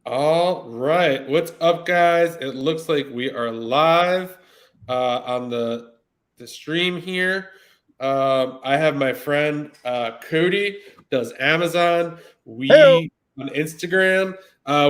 All right. What's up, guys? It looks like we are live on the stream here. I have my friend Cody, does Amazon. Hey, We on Instagram.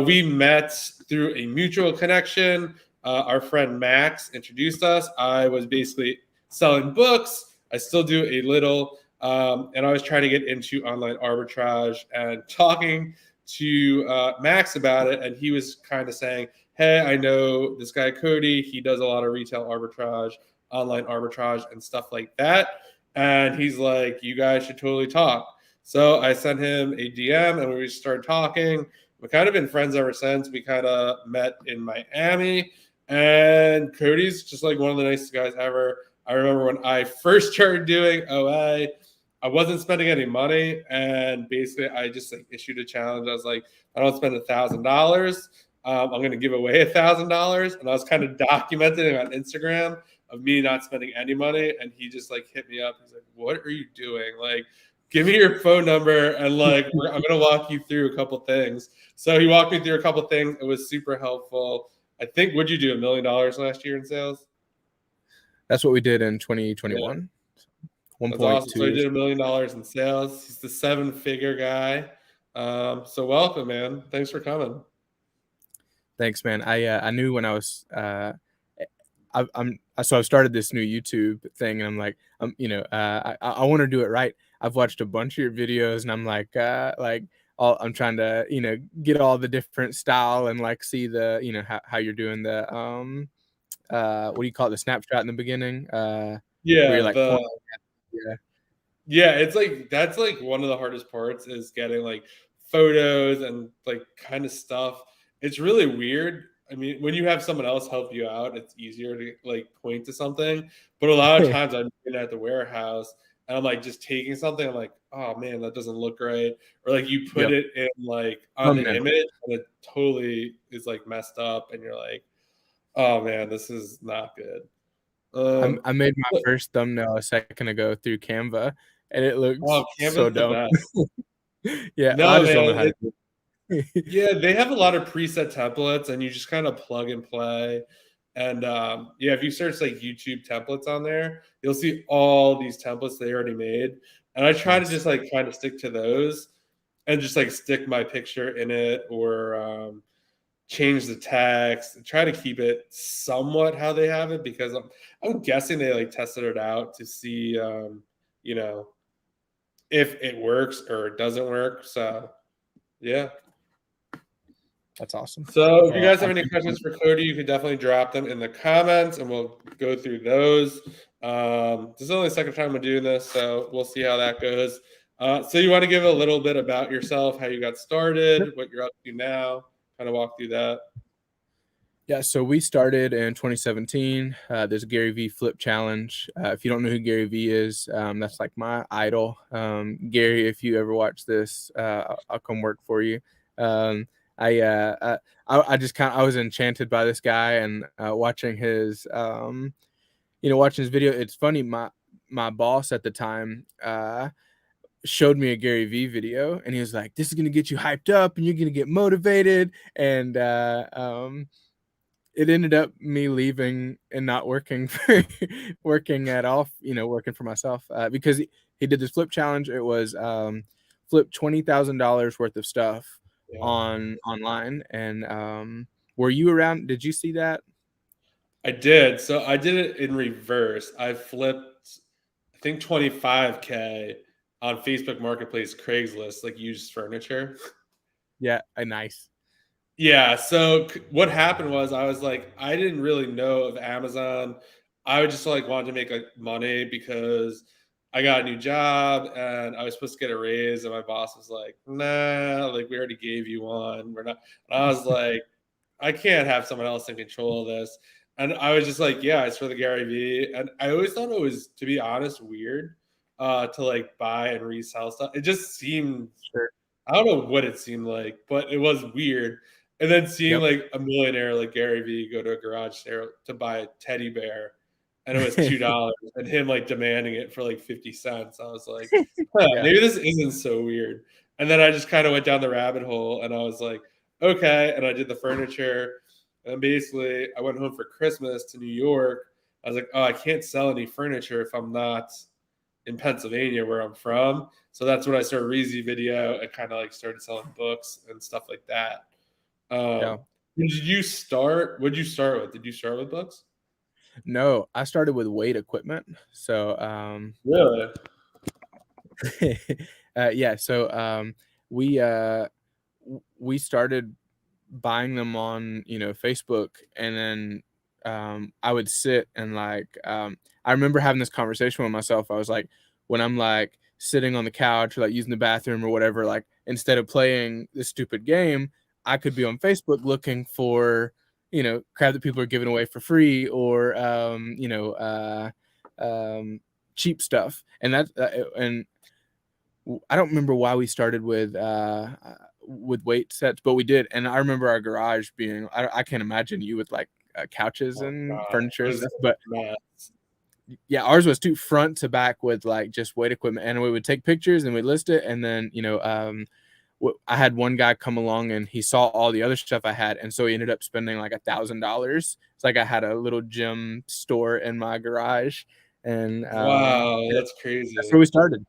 We met through a mutual connection. Our friend Max introduced us. I was basically selling books. I still do a little, and I was trying to get into online arbitrage and talking to Max about it, and he was kind of saying, "Hey, I know this guy Cody. He does a lot of retail arbitrage, online arbitrage, and stuff like that." And he's like, "You guys should totally talk." So I sent him a DM, and we started talking. We've kind of been friends ever since. We kind of met in Miami, and Cody's just like one of the nicest guys ever. I remember when I first started doing OA. I wasn't spending any money, and basically, I just like issued a challenge. I was like, I don't spend $1,000. I'm going to give away $1,000, and I was kind of documenting on Instagram of me not spending any money. And he just like hit me up. He's like, "What are you doing? Like, give me your phone number, and like, I'm going to walk you through a couple things." So he walked me through a couple things. It was super helpful. I think, would you do $1 million last year in sales? that's what we did in 2021. Yeah. 1.2. That's awesome. So he did $1 million in sales. He's the 7-figure guy. So welcome, man. Thanks for coming. Thanks, man. I knew when I was so I've started this new YouTube thing, and I'm like, I want to do it right. I've watched a bunch of your videos, and I'm like I'm trying to get all the different style and like see the how you're doing the what do you call it, the snapshot in the beginning, where you're like yeah, it's like that's like one of the hardest parts is getting like photos and like kind of stuff. It's really weird. I mean, when you have someone else help you out, it's easier to like point to something. But a lot of times I'm at the warehouse and I'm like just taking something. I'm like, oh man, that doesn't look right. Or like you put Yep. it in like on the image and it totally is like messed up, and you're like, oh man, this is not good. I made my first thumbnail a second ago through Canva, and it looks so Canva's the dumb. best. Yeah, No, I just don't know man, how to do it. yeah, they have a lot of preset templates, and you just kind of plug and play. And yeah, if you search like YouTube templates on there, you'll see all these templates they already made. And I try to just like kind of stick to those and just like stick my picture in it, or change the text and try to keep it somewhat how they have it, because I'm guessing they like tested it out to see you know if it works or it doesn't work. So yeah. That's awesome. So if you guys have any questions for Cody, you can definitely drop them in the comments and we'll go through those. This is only the second time we're doing this, so we'll see how that goes. So you want to give a little bit about yourself, how you got started, what you're up to now, kind of walk through that. Yeah, so we started in 2017. There's a Gary V flip challenge. If you don't know who Gary V is, that's like my idol. Gary, if you ever watch this, I'll come work for you. I was enchanted by this guy, and watching his watching his video. It's funny, my boss at the time showed me a Gary V video, and he was like, "This is gonna get you hyped up, and you're gonna get motivated." And it ended up me leaving and not working at all, working for myself, because he did this flip challenge. It was flip $20,000 worth of stuff online. And were you around? Did you see that? I did. So I did it in reverse. I flipped, I think, 25K on Facebook Marketplace, Craigslist, like used furniture. Yeah, nice. Yeah. So what happened was I was like, I didn't really know of Amazon. I would just like wanted to make like money because I got a new job and I was supposed to get a raise, and my boss was like, "Nah, like we already gave you one. We're not." And I was like, I can't have someone else in control of this. And I was just like, yeah, it's for the Gary V. And I always thought it was, to be honest, weird to like buy and resell stuff. It just seemed, I don't know what it seemed like, but it was weird. And then seeing like a millionaire like Gary V go to a garage sale to buy a teddy bear, and it was $2, and him like demanding it for like 50 cents. I was like, maybe this isn't so weird. And then I just kind of went down the rabbit hole, and I was like, okay. And I did the furniture. And basically, I went home for Christmas to New York. I was like, oh, I can't sell any furniture if I'm not in Pennsylvania, where I'm from. So that's when I started Reezy Video and kind of like started selling books and stuff like that. Yeah. When did you start? What did you start with? Did you start with books? No, I started with weight equipment. So Really? yeah, so we we started buying them on, you know, Facebook, and then I would sit and like I remember having this conversation with myself. I was like, when I'm like sitting on the couch or like using the bathroom or whatever, like instead of playing this stupid game, I could be on Facebook looking for, you know, crap that people are giving away for free, or cheap stuff. And that and I don't remember why we started with weight sets, but we did. And I remember our garage being, I can't imagine you with like couches Oh and God, furniture it and was stuff, but mad. yeah, ours was too front to back with like just weight equipment, and we would take pictures and we'd list it. And then, you know, I had one guy come along and he saw all the other stuff I had, and so he ended up spending like $1,000. It's like I had a little gym store in my garage, and Wow, that's that's crazy. where we started.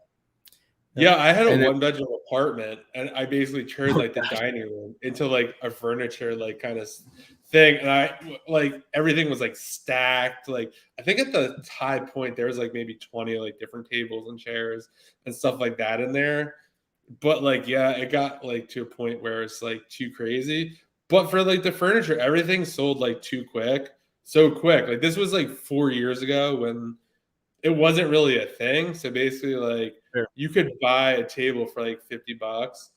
Yep. Yeah, I had a And then, one bedroom apartment, and I basically turned oh like the gosh, dining room into like a furniture like kind of thing, and I like everything was like stacked. Like I think at the high point there was like maybe 20 like different tables and chairs and stuff like that in there. But like yeah, it got like to a point where it's like too crazy. But for like the furniture, everything sold like too quick, so quick. Like this was like 4 years ago when it wasn't really a thing. So basically, like sure. you could buy a table for like $50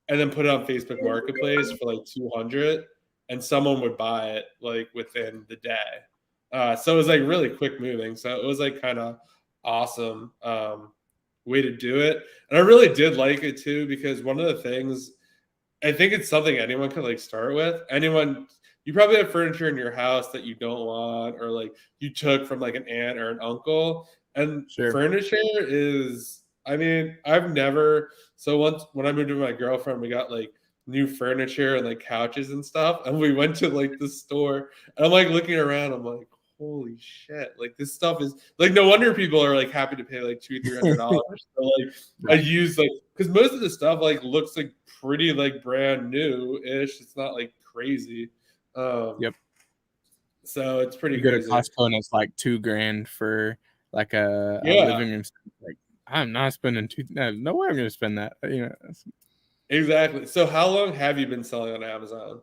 and then put it on Facebook Marketplace for like 200, and someone would buy it like within the day. So it was like really quick moving. So it was like kind of awesome way to do it. And I really did like it too, because one of the things, I think it's something anyone could like start with. Anyone, you probably have furniture in your house that you don't want, or like you took from like an aunt or an uncle. And Sure. furniture is, I mean, I've never, so once when I moved with my girlfriend, we got like new furniture and like couches and stuff. And we went to like the store, and I'm like looking around, I'm like, holy shit, like this stuff is like, no wonder people are like happy to pay like $200-300 for like a Right. used, like, because most of the stuff like looks like pretty like brand new ish. It's not like crazy. Um, Yep. so it's pretty You go to crazy. Costco and it's like $2,000 for like a Yeah, living room. Like, I'm not spending no way I'm gonna spend that. You know. exactly. So how long have you been selling on Amazon?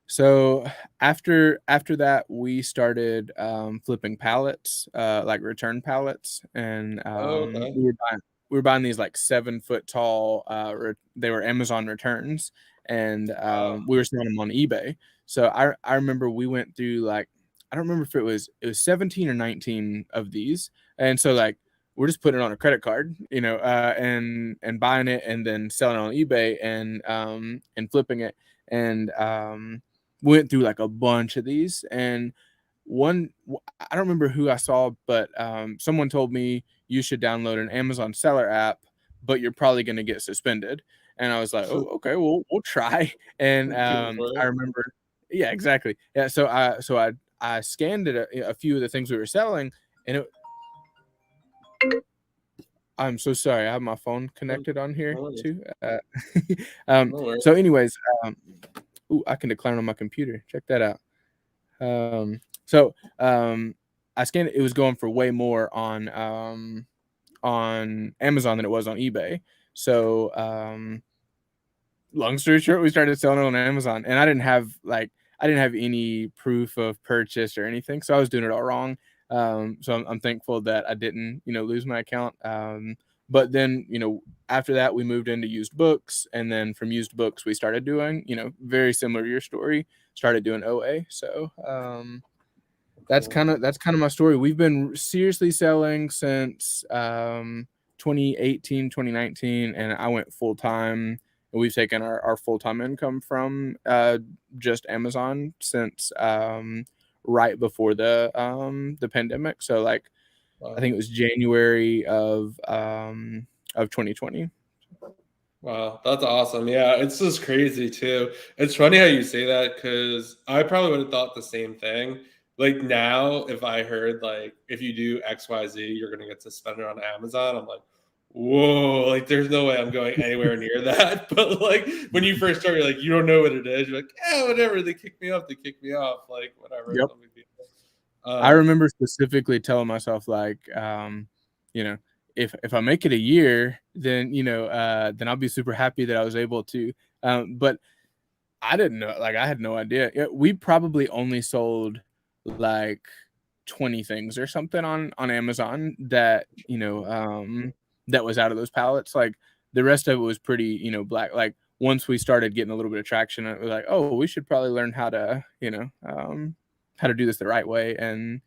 So after that, we started flipping pallets, like return pallets, and Oh, okay. we were buying these like 7 foot tall. They were Amazon returns, and Wow. we were selling them on eBay. So I remember we went through like, I don't remember if it was 17 or 19 of these, and so like we're just putting it on a credit card, you know, and buying it and then selling it on eBay and flipping it, and went through like a bunch of these. And one, I don't remember who I saw, but someone told me you should download an Amazon seller app, but you're probably going to get suspended. And I was like, oh, okay, well, we'll try. And Go for I it. remember, yeah, exactly, yeah. I scanned it, a few of the things we were selling, and I'm so sorry. I have my phone No connected on here worries. too. No worries. So, anyways, ooh, I can declare on my computer. Check that out. So I scanned it. It was going for way more on Amazon than it was on eBay. So long story short, we started selling it on Amazon, and I didn't have any proof of purchase or anything, so I was doing it all wrong. So I'm thankful that I didn't, you know, lose my account. But then, you know, after that, we moved into used books, and then from used books, we started doing, you know, very similar to your story, started doing OA. So Cool. that's kind of my story. We've been seriously selling since 2018, 2019, and I went full time. And we've taken our full time income from just Amazon since right before the pandemic. So like I Wow. think it was January of 2020. Wow, that's awesome. Yeah, it's just crazy too. It's funny how you say that because I probably would have thought the same thing. Like now, if I heard like if you do XYZ, you're gonna get suspended on Amazon, I'm like, whoa, like there's no way I'm going anywhere near that. But like when you first start, you're like, you don't know what it is. You're like, yeah, whatever. They kick me off, they kick me off. Like whatever, it's Yep. no big deal. I remember specifically telling myself like, you know, if I make it a year, then then I'll be super happy that I was able to. But I didn't know, like I had no idea. We probably only sold like 20 things or something on Amazon that that was out of those pallets. Like the rest of it was pretty black. Like once we started getting a little bit of traction, it was like, oh, we should probably learn how to how to do this the right way. And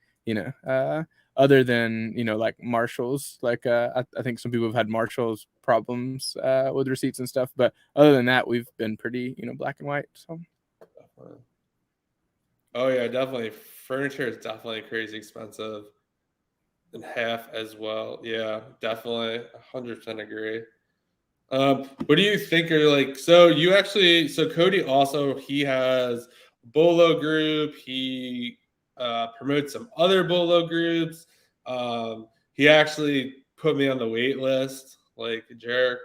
other than like Marshalls, like I think some people have had Marshalls problems with receipts and stuff, but other than that, we've been pretty black and white. So oh yeah, definitely. Furniture is definitely crazy expensive. And half as well. Yeah, definitely. 100% agree. What do you think are like, so you actually, so Cody also, he has Bolo group. He promotes some other Bolo groups. He actually put me on the wait list, like a jerk,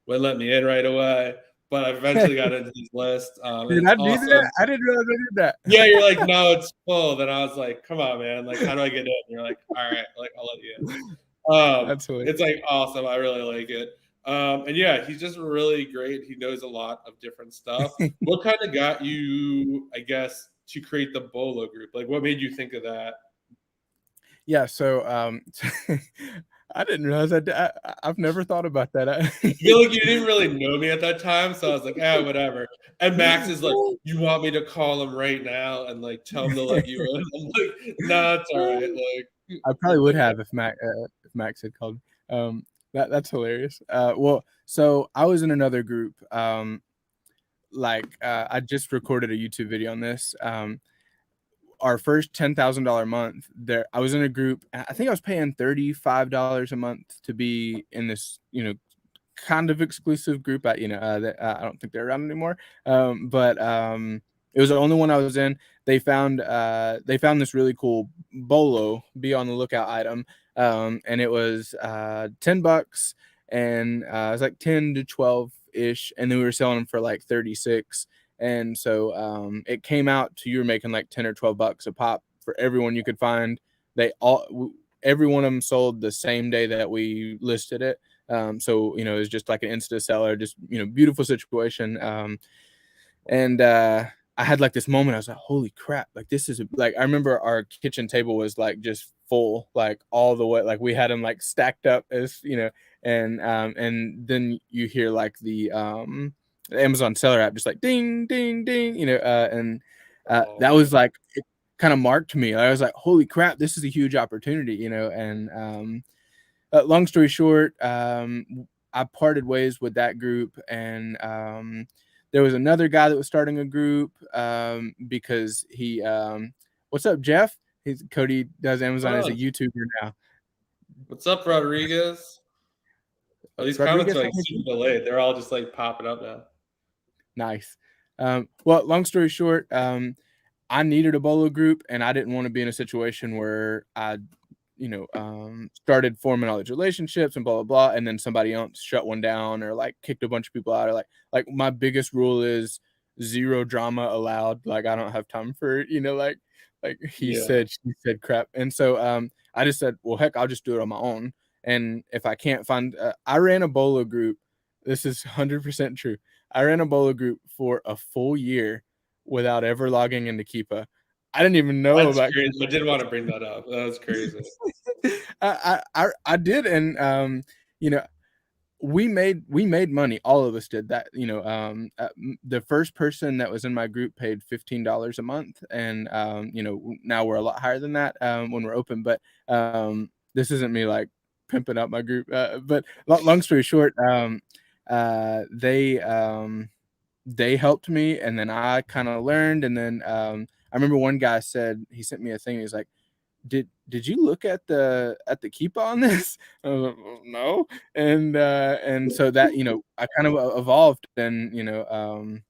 wouldn't let me in right away. But I eventually got into his list. And did it's I do that? awesome. I didn't realize I did that. Yeah, you're like, no, it's full. Then I was like, come on, man. Like, how do I get in? You're like, all right, like I'll let you in. That's hilarious. It's like awesome. I really like it. And yeah, he's just really great. He knows a lot of different stuff. What kind of got you, I guess, to create the Bolo group? Like, what made you think of that? Yeah, so I didn't realize I've never thought about that. I feel like you didn't really know me at that time, so I was like, ah, whatever. And Max is like, you want me to call him right now and like tell him to let you in? I'm like, nah, it's all right. Like, I probably we'll would figure it have if Max had called. That's hilarious. Well, so I was in another group. I just recorded a YouTube video on this. Our first $10,000 month there, I was in a group. I think I was paying $35 a month to be in this, kind of exclusive group. I don't think they're around anymore. But it was the only one I was in. They found this really cool Bolo be on the lookout item. And it was $10, and it was like 10 to 12 ish, and then we were selling them for like 36. And so it came out to, you were making like 10 or 12 bucks a pop for everyone you could find. Every one of them sold the same day that we listed it. So it was just like an insta seller, just beautiful situation. And I had like this moment. I was like, holy crap! Like this is like, I remember our kitchen table was like just full, like all the way. Like we had them like stacked up as and then you hear like the Amazon seller app just like ding ding ding, and out. that was like, it kind of marked me. I was like, holy crap, this is a huge opportunity, and long story short, I parted ways with that group, and there was another guy that was starting a group because he, what's up, Jeff? Cody does Amazon as a YouTuber now. What's up, Rodriguez? Oh, these comments Rodriguez, are like super delayed. They're all just like popping up now. nice. Well, long story short, I needed a Bolo group, and I didn't want to be in a situation where I started forming all these relationships and blah blah blah, and then somebody else shut one down or like kicked a bunch of people out, or like my biggest rule is zero drama allowed. Like I don't have time for like he Yeah. said, she said crap. And so I just said, well, heck, I'll just do it on my own. And if I can't find, I ran a Bolo group. This is 100% true. I ran a Bolo group for a full year without ever logging into Keepa. I didn't even know That's about crazy. I did want to bring that up. That was crazy. I did, and you know, we made money. All of us did that. The first person that was in my group paid $15 a month, and now we're a lot higher than that when we're open. But this isn't me like pimping up my group. But long story short, they helped me, and then I kind of learned, and then I remember one guy said, he sent me a thing. He's like, did you look at the keeper on this? I was like, "Well, no." And so that, I kind of evolved, and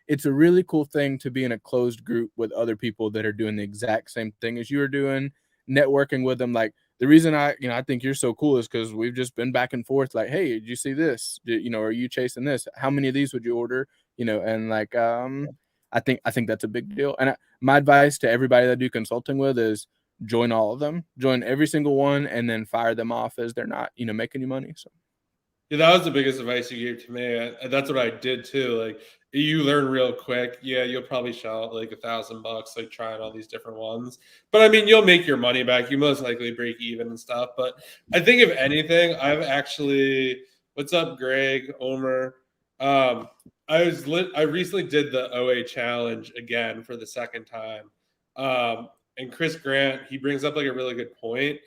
it's a really cool thing to be in a closed group with other people that are doing the exact same thing as you are doing, networking with them. Like, the reason I think you're so cool is because we've just been back and forth, like, hey, did you see this? Are you chasing this? How many of these would you order? And like, I think that's a big deal. And my advice to everybody that I do consulting with is join all of them, join every single one, and then fire them off as they're not, making you money. So Yeah, that was the biggest advice you gave to me. That's what I did too. Like, you learn real quick. Yeah, you'll probably shell out like $1,000, like trying all these different ones. But I mean, you'll make your money back. You most likely break even and stuff. But I think if anything, I've actually, what's up, Greg, Omer? Um, I recently did the OA challenge again for the second time. And Chris Grant, he brings up like a really good point.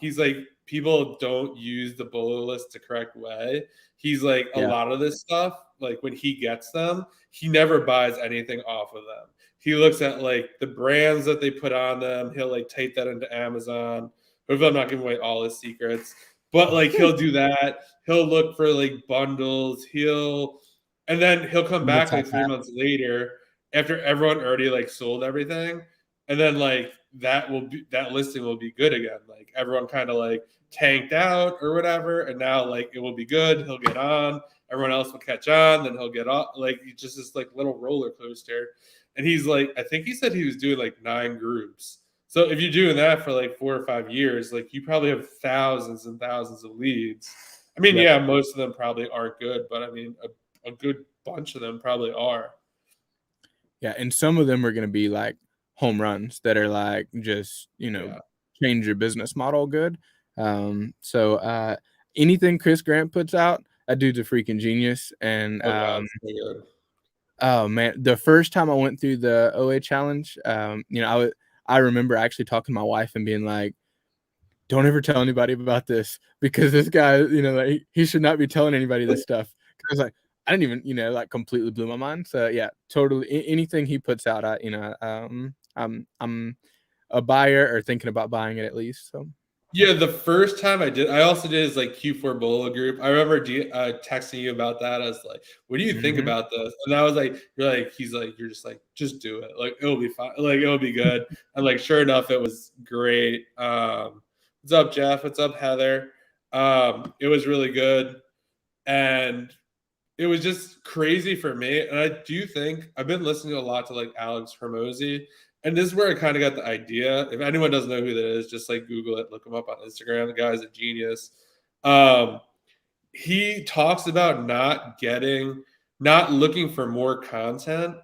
He's like, people don't use the bullet list the correct way. He's like, a yeah, lot of this stuff, like when he gets them, he never buys anything off of them. He looks at like the brands that they put on them. He'll like type that into Amazon. Hopefully, I'm not giving away all his secrets, but like he'll do that. He'll look for like bundles. And then he'll come back like 3 months later after everyone already like sold everything, and then like that listing will be good again. Like everyone kind of like tanked out or whatever, and now like it will be good. He'll get on, everyone else will catch on, then he'll get off. Like it's just this like little roller coaster. And he's like, I think he said he was doing like 9 groups. So if you're doing that for like 4 or 5 years, like you probably have thousands and thousands of leads. I mean, yep. yeah, most of them probably aren't good, but I mean, a good bunch of them probably are. Yeah, and some of them are going to be like home runs that are like just change your business model good. So anything Chris Grant puts out, that dude's a freaking genius. And Oh God, it's so good. oh man, the first time I went through the OA challenge, I remember actually talking to my wife and being like, "Don't ever tell anybody about this because this guy, like, he should not be telling anybody this stuff." I was like, I didn't even, like, completely blew my mind. So yeah, totally. Anything he puts out, I'm a buyer or thinking about buying it at least. So Yeah, the first time I also did his like Q4 Bolo group. I remember texting you about that. I was like, "What do you think mhm. about this?" And I was like, he's like, you're just like, just do it. Like it'll be fine. Like it'll be good. And like, sure enough, it was great. What's up, Jeff? What's up, Heather? It was really good, and it was just crazy for me. And I do think I've been listening a lot to like Alex Hermosi. And this is where I kind of got the idea. If anyone doesn't know who that is, just like Google it, look him up on Instagram. The guy's a genius. Um, he talks about not looking for more content,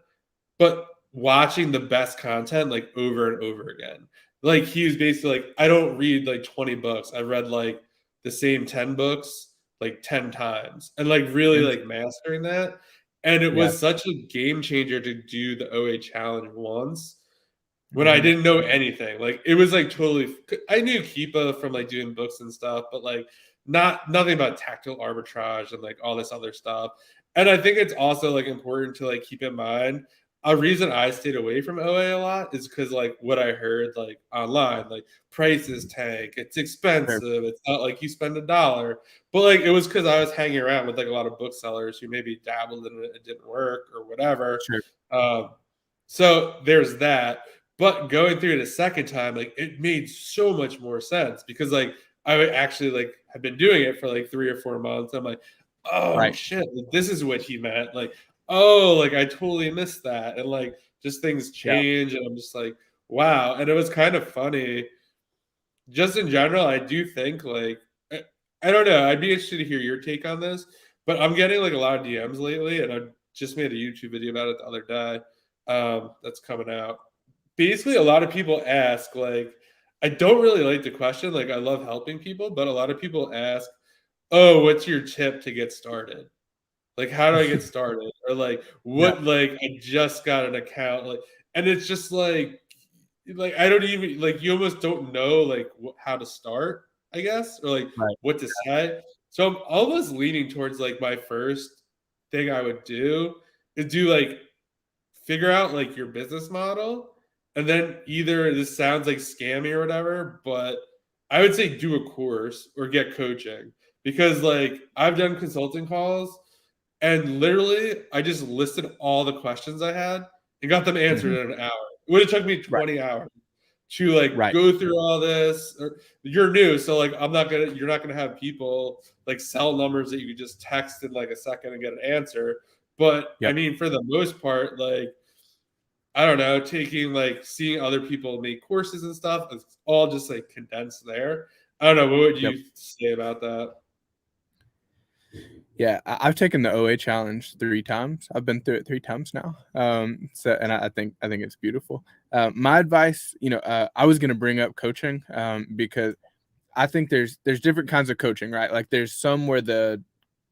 but watching the best content like over and over again. Like he was basically like, I don't read like 20 books. I read like the same 10 books like 10 times and like really like mastering that. And it Yeah. was such a game changer to do the OA challenge once when I Mhm. didn't know anything. Like it was like totally I knew Keepa from like doing books and stuff, but like nothing about tactile arbitrage and like all this other stuff. And I think it's also like important to like keep in mind a reason I stayed away from OA a lot is because like what I heard like online, like prices tank, it's Sure. expensive, it's not like you spend $1. But like it was because I was hanging around with like a lot of booksellers who maybe dabbled in it, it didn't work or whatever. Sure. Um, so there's that. But going through it a second time, like it made so much more sense because like I actually like have been doing it for like 3 or 4 months. I'm like, oh Right. shit, like, this is what he meant. Like, oh, like I totally missed that. And like just things Yeah. change. And I'm just like, wow. And it was kind of funny. Just in general, I do think like I don't know. I'd be interested to hear your take on this, but I'm getting like a lot of DMs lately, and I just made a YouTube video about it the other day. That's coming out. Basically, a lot of people ask, like, I don't really like the question. Like, I love helping people, but a lot of people ask, "Oh, what's your tip to get started? Like, how do I get started?" Or like, Yeah. "What? Like, I just got an account." And it's just like I don't even like you almost don't know like how to start, I guess, or like Right. what to say. So I'm almost leaning towards like my first thing I would do is do like figure out like your business model And then either this sounds like scammy or whatever, but I would say do a course or get coaching, because like I've done consulting calls and literally I just listed all the questions I had and got them answered in an hour. It would have took me Right. 20 hours to like Right. go through all this. Or, you're new, so like you're not gonna have people like sell numbers that you could just text in like a second and get an answer. But I Yep. mean, for the most part, like I don't know, seeing other people make courses and stuff, it's all just like condensed there. I don't know. What would you say about that? Yeah, I've taken the OA challenge 3 times. I've been through it 3 times now. And I think it's beautiful. My advice, I was gonna bring up coaching, because I think there's different kinds of coaching, right? Like there's some where the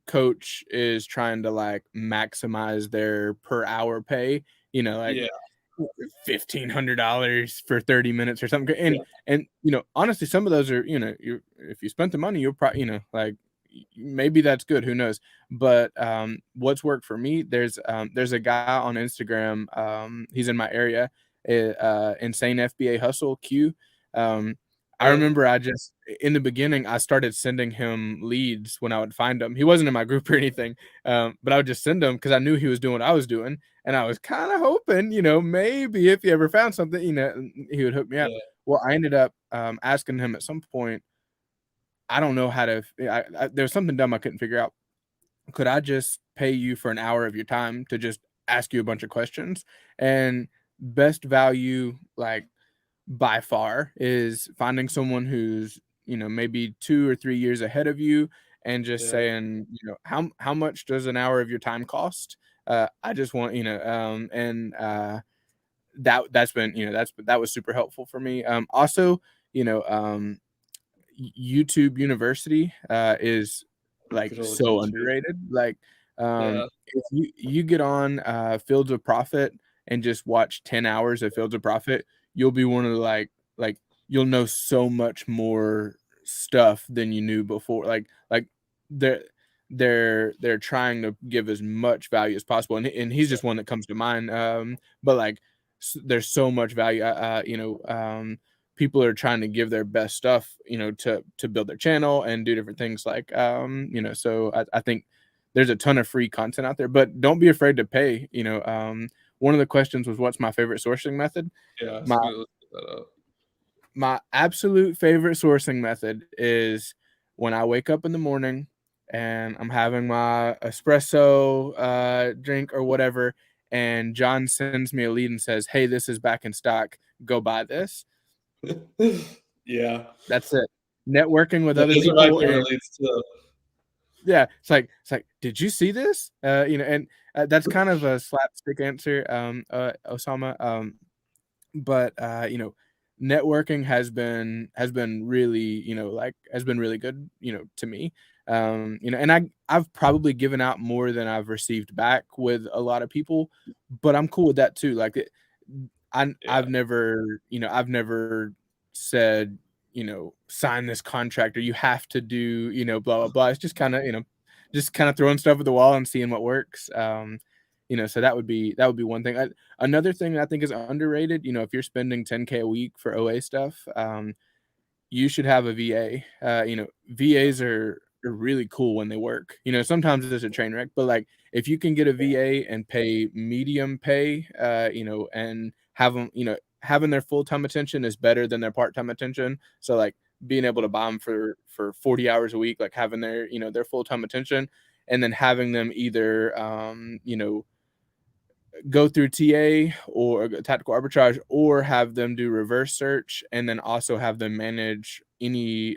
coach is trying to like maximize their per hour pay, like Yeah, $1,500 for 30 minutes or something. yeah, And honestly, some of those are, if you spent the money, you'll probably, like maybe that's good. Who knows? But what's worked for me, there's a guy on Instagram. He's in my area, Insane FBA Hustle Q. I yeah, remember in the beginning, I started sending him leads when I would find him. He wasn't in my group or anything, but I would just send him because I knew he was doing what I was doing. And I was kind of hoping, maybe if he ever found something, he would hook me up. yeah, Well, I ended up asking him at some point, I don't know how to, there was something dumb I couldn't figure out. Could I just pay you for an hour of your time to just ask you a bunch of questions? And best value, like by far, is finding someone who's, maybe 2 or 3 years ahead of you and just yeah, saying, how much does an hour of your time cost? I just want, that's been, that was super helpful for me. Also, YouTube University is like Digital so teach me. underrated. Like, Yeah, if you get on Fields of Profit and just watch 10 hours of Fields of Profit, you'll be one of the like you'll know so much more stuff than you knew before. Like they're they're trying to give as much value as possible, and he's yeah, just one that comes to mind. But like there's so much value. People are trying to give their best stuff, to build their channel and do different things like, so I think there's a ton of free content out there, but don't be afraid to pay. One of the questions was, what's my favorite sourcing method? yeah. My, So let's get that up. my absolute favorite sourcing method is when I wake up in the morning and I'm having my espresso drink or whatever, and John sends me a lead and says, "Hey, this is back in stock. Go buy this." Yeah, That's it. Networking with yeah, other those are my people, favorite and leads too. yeah, it's like, did you see this? And that's kind of a slapstick answer, Osama. But networking has been really, has been really good, to me. And I've probably given out more than I've received back with a lot of people, but I'm cool with that too. Like Yeah, I've never said, sign this contract or you have to do, blah blah blah. It's just kind of, throwing stuff at the wall and seeing what works. So that would be one thing. Another thing that I think is underrated, if you're spending 10K a week for OA stuff, you should have a VA. VAs are really cool when they work. Sometimes it's a train wreck, but like if you can get a VA and pay medium pay, and have them, having their full-time attention is better than their part-time attention. So like being able to buy them for 40 hours a week, like having their full-time attention, and then having them either, go through TA or tactical arbitrage, or have them do reverse search, and then also have them manage any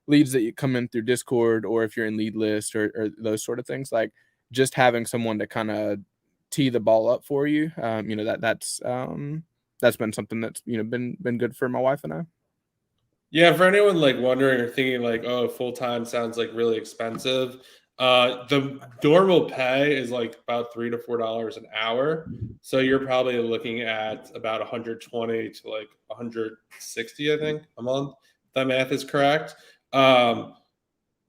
leads that you come in through Discord, or if you're in lead list, or those sort of things. Like just having someone to kind of tee the ball up for you. That's been something that's been good for my wife and I. yeah. For anyone like wondering or thinking like, oh, full time sounds like really expensive. The normal pay is like about $3 to $4 an hour. So you're probably looking at about 120 to like 160, I think, a month. If that math is correct. Or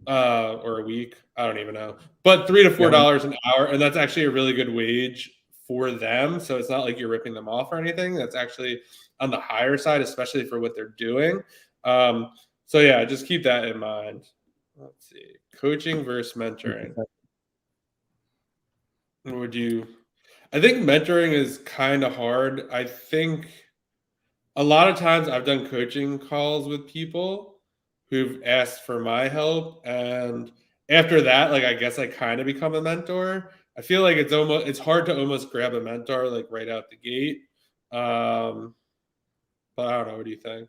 a week. I don't even know. But three to four Yeah, dollars an hour, and that's actually a really good wage for them. So it's not like you're ripping them off or anything. That's actually on the higher side, especially for what they're doing. So yeah, just keep that in mind. Let's see. Coaching versus mentoring. Would you? I think mentoring is kind of hard. I think a lot of times I've done coaching calls with people who've asked for my help, and after that, like I guess I kind of become a mentor. I feel like it's hard to almost grab a mentor like right out the gate. Um, but I don't know. What do you think?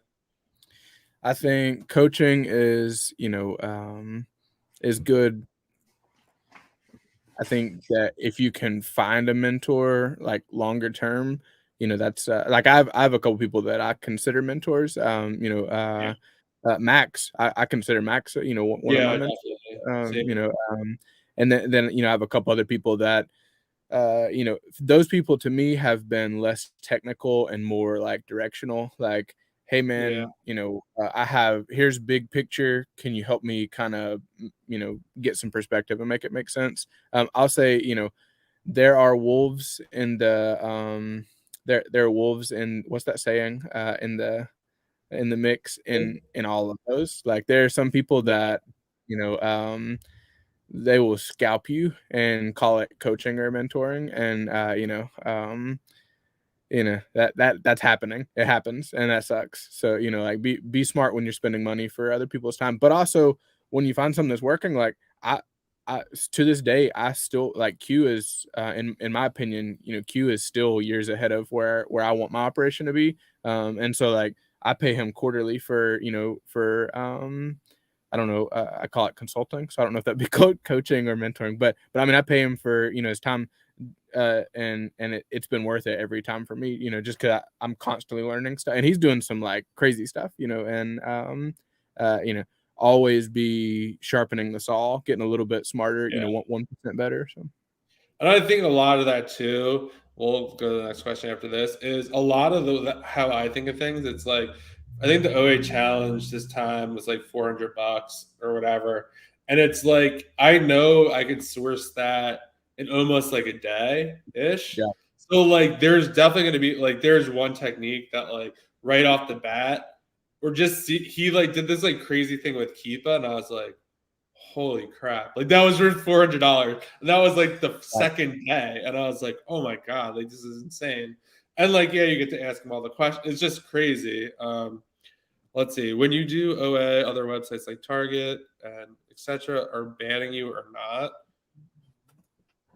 I think coaching is, is good. I think that if you can find a mentor like longer term, that's like I have a couple people that I consider mentors. Yeah, Max, I consider Max, one of yeah, my mentors. definitely. Um, Same. you know, um, and then I have a couple other people that those people to me have been less technical and more like directional. Like, hey Yeah, man, I have here's big picture. Can you help me kind of get some perspective and make it make sense? I'll say, there are wolves in the there are wolves in what's that saying? In the mix in all of those. Like there are some people yeah, that, you know, um they will scalp you and call it coaching or mentoring, and that's happening. It happens, and that sucks. So like be smart when you're spending money for other people's time, but also when you find something that's working. Like I, to this day, I still like Q is in my opinion, Q is still years ahead of where I want my operation to be. And so like I pay him quarterly for I don't know. I call it consulting, so I don't know if that'd be coaching or mentoring, but I mean, I pay him for his time, and it's been worth it every time for me. Just because I'm constantly learning stuff, and he's doing some like crazy stuff, and uh, you know, always be sharpening the saw, getting a little bit smarter, yeah. 1% better. So And I think a lot of that too. We'll go to the next question after this. Is a lot of how I think of things. It's like I think the OA challenge this time was like $400 or whatever, and it's like I know I could source that in almost like a day ish. yeah, So like there's definitely going to be like there's one technique that like right off the bat, or just he like did this like crazy thing with Keepa, and I was like, holy crap, like that was worth $400, and that was like the second day, and I was like, oh my god, like this is insane. And like yeah, you get to ask him all the questions. It's just crazy. Let's see, when you do OA, other websites like Target and etc are banning you or not.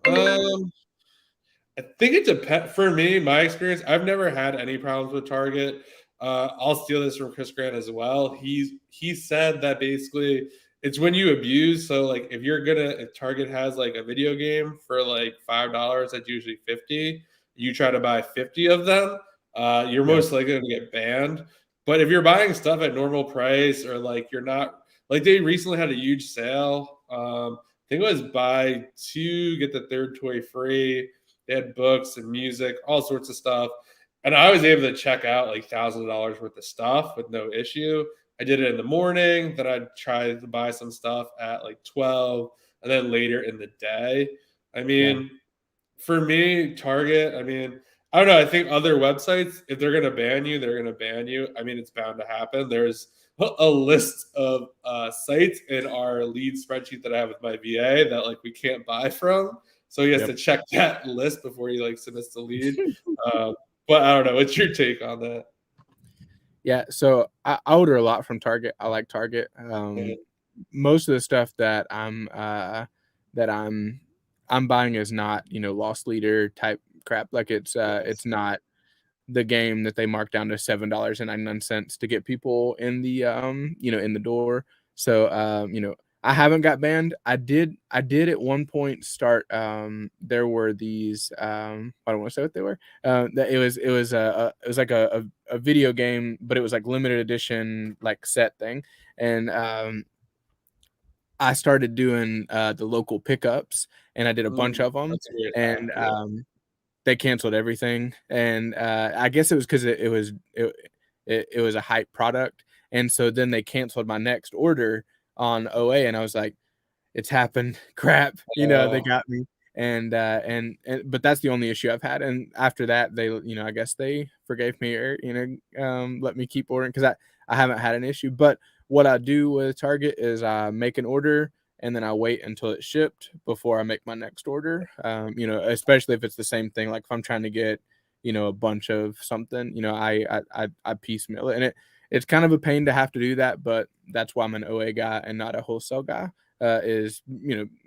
I think it depends. For me, my experience, I've never had any problems with Target. I'll steal this from Chris Grant as well. He said that basically it's when you abuse. So like if Target has like a video game for like $5, that's usually 50. You try to buy 50 of them, you're yeah, most likely going to get banned. But if you're buying stuff at normal price, or like you're not, like they recently had a huge sale. I think it was buy two get the third toy free. They had books and music, all sorts of stuff. And I was able to check out like $1,000 worth of stuff with no issue. I did it in the morning, then I'd try to buy some stuff at like 12, and then later in the day. I yeah, mean, for me, Target, I mean, I don't know. I think other websites, if they're going to ban you, they're going to ban you. I mean, it's bound to happen. There's a list of sites in our lead spreadsheet that I have with my VA that like we can't buy from. So he has yep. to check that list before he like submits the lead. Uh, but I don't know. What's your take on that? Yeah, so I order a lot from Target. I like Target. Yeah. Most of the stuff that I'm buying is not, loss leader type crap. Like it's not the game that they mark down to $7.99 to get people in the in the door. So I haven't got banned. I did at one point start there were these I don't want to say what they were. That it was like a video game, but it was like limited edition like set thing. And I started doing the local pickups, and I did a bunch of them, That's a weird hack. and Yeah. they canceled everything. And I guess it was because it was a hype product, and so then they canceled my next order on OA, and I was like, it's happened. Crap, they Oh, got me. But that's the only issue I've had. And after that, they, I guess they forgave me, or let me keep ordering, because I haven't had an issue. But what I do with Target is I make an order and then I wait until it's shipped before I make my next order. Especially if it's the same thing. Like if I'm trying to get, a bunch of something, I piecemeal it, and it's kind of a pain to have to do that, but that's why I'm an OA guy and not a wholesale guy. Is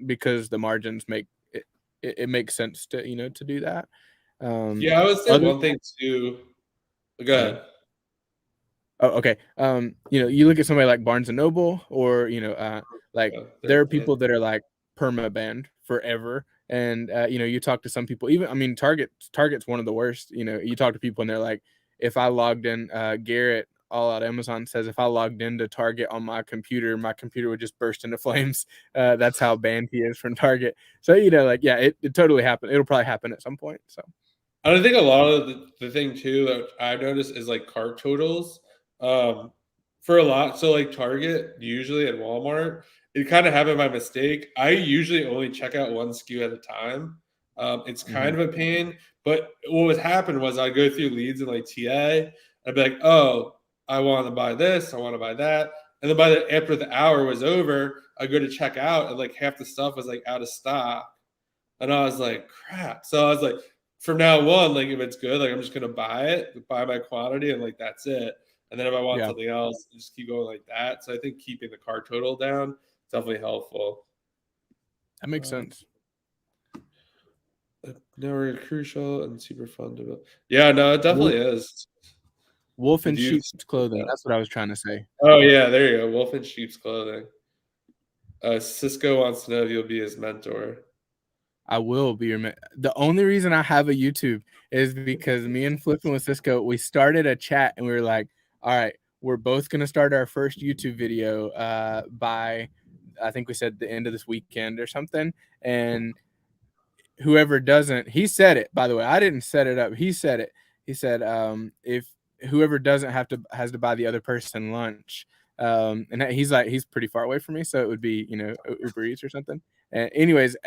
because the margins make it makes sense to to do that. Yeah, I would say one thing too. Go ahead. Oh, okay. You look at somebody like Barnes and Noble, or like there are people that are like perma banned forever, and you talk to some people. Even, I mean, Target's one of the worst. You talk to people and they're like, if I logged in, Garrett all out Amazon says, if I logged into Target on my computer would just burst into flames. That's how banned he is from Target. So yeah, it totally happened. It'll probably happen at some point. So I think a lot of the thing too that I've noticed is like cart totals. For a lot, so like Target usually and Walmart, it kind of happened by mistake. I usually only check out one SKU at a time. It's kind of a pain, but what would happen was I'd go through leads and like TA. I'd be like, oh, I want to buy this, I want to buy that, and then after the hour was over, I go to check out and like half the stuff was like out of stock, and I was like, crap. So I was like, from now on, like if it's good, like I'm just gonna buy it, buy my quantity, and like that's it. And then if I want something else, just keep going like that. So I think keeping the cart total down is definitely helpful. That makes sense. Never crucial and super fun to build. Yeah, no, it definitely is. Wolf in sheep's clothing. That's what I was trying to say. Oh yeah, there you go. Wolf in sheep's clothing. Cisco wants to know if you'll be his mentor. I will be your The only reason I have a YouTube is because me and Flipping with Cisco, we started a chat and we were like, all right, we're both going to start our first YouTube video by, I think we said the end of this weekend or something. And whoever doesn't, he said it, by the way, I didn't set it up. He said it. He said, if whoever doesn't has to buy the other person lunch. And he's pretty far away from me. So it would be, Uber Eats or something. And anyways,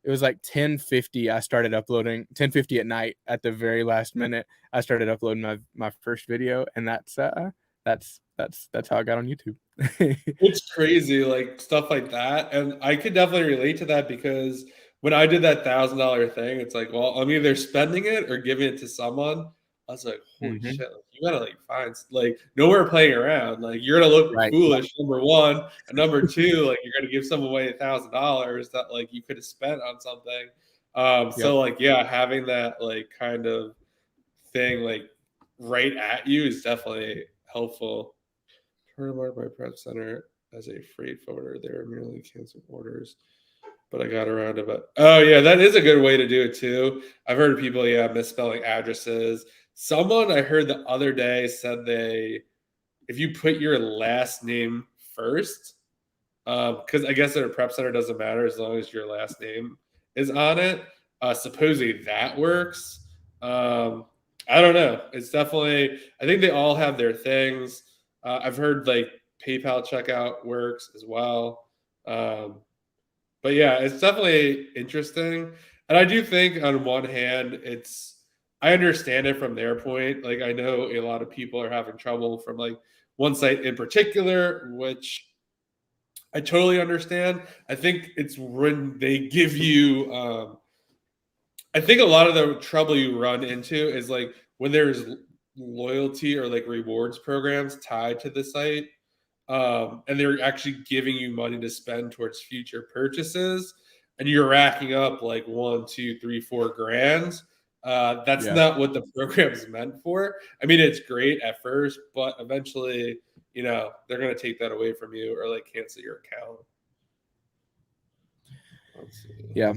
it was like 10:50. I started uploading 10:50 at night. At the very last minute, I started uploading my first video, and that's how I got on YouTube. It's crazy, like stuff like that, and I could definitely relate to that because when I did that $1,000 thing, it's like, well, I'm either spending it or giving it to someone. I was like, holy shit, like, you gotta like find like nowhere playing around. Like you're gonna look foolish, number one, and number two, like you're gonna give someone away $1,000 that like you could have spent on something. So like yeah, having that like kind of thing like right at you is definitely helpful. Marked by Prep Center as a freight forwarder. They were merely canceled orders, but I got around to it. Oh yeah, that is a good way to do it too. I've heard of people, misspelling addresses. Someone I heard the other day said if you put your last name first, because I guess at a prep center doesn't matter as long as your last name is on it. Supposedly that works. I don't know. It's definitely. I think they all have their things. I've heard like PayPal checkout works as well. But yeah, it's definitely interesting. And I do think on one hand, I understand it from their point. Like I know a lot of people are having trouble from like one site in particular, which I totally understand. I think it's when they give you, I think a lot of the trouble you run into is like when there's loyalty or like rewards programs tied to the site, and they're actually giving you money to spend towards future purchases, and you're racking up like 1, 2, 3, 4 grand. That's not what the program is meant for. I mean, it's great at first, but eventually, they're going to take that away from you or like cancel your account. Yeah,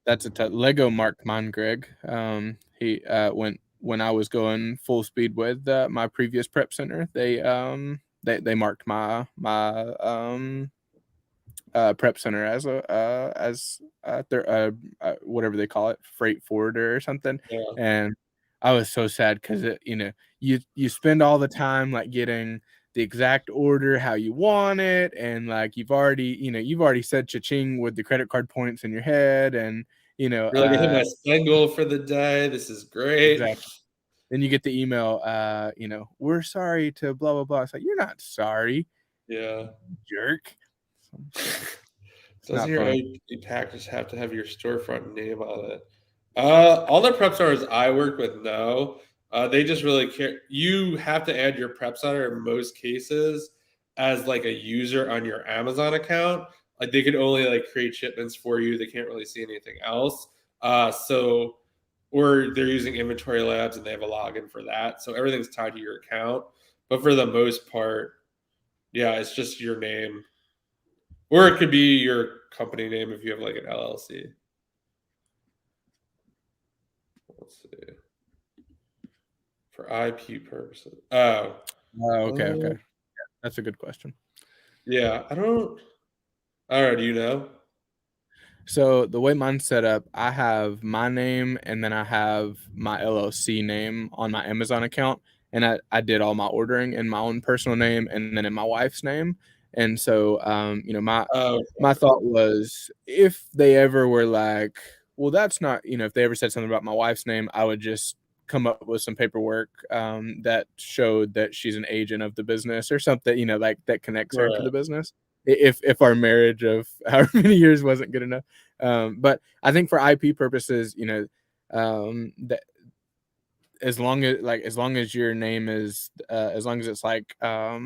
that's Lego marked mine, Greg. He when I was going full speed with my previous prep center, they marked my prep center as their whatever they call it, freight forwarder or something. And I was so sad because you spend all the time like getting the exact order how you want it, and like you've already said cha-ching with the credit card points in your head, and You're like, I hit my spend goal for the day. This is great. exactly. Then you get the email, we're sorry to blah blah blah. It's like, you're not sorry, Yeah. jerk. Yeah, it's Doesn't not your fun. OE package have to have your storefront name on it? All the prep stores I work with, no. They just really care. You have to add your prep center in most cases as like a user on your Amazon account. Like they can only like create shipments for you. They can't really see anything else. Or they're using inventory labs and they have a login for that. So everything's tied to your account. But for the most part, yeah, it's just your name. Or it could be your company name if you have like an LLC. Let's see. For IP purposes. Oh. Okay. Yeah, that's a good question. Yeah, I don't. All right, do you know? So the way mine's set up, I have my name and then I have my LLC name on my Amazon account. And I did all my ordering in my own personal name and then in my wife's name. And so, Oh, my thought was, if they ever were like, well, that's not, if they ever said something about my wife's name, I would just come up with some paperwork that showed that she's an agent of the business or something, like that connects her to right. the business. If our marriage of however many years wasn't good enough. But I think for IP purposes, that as long as your name is as long as it's like uh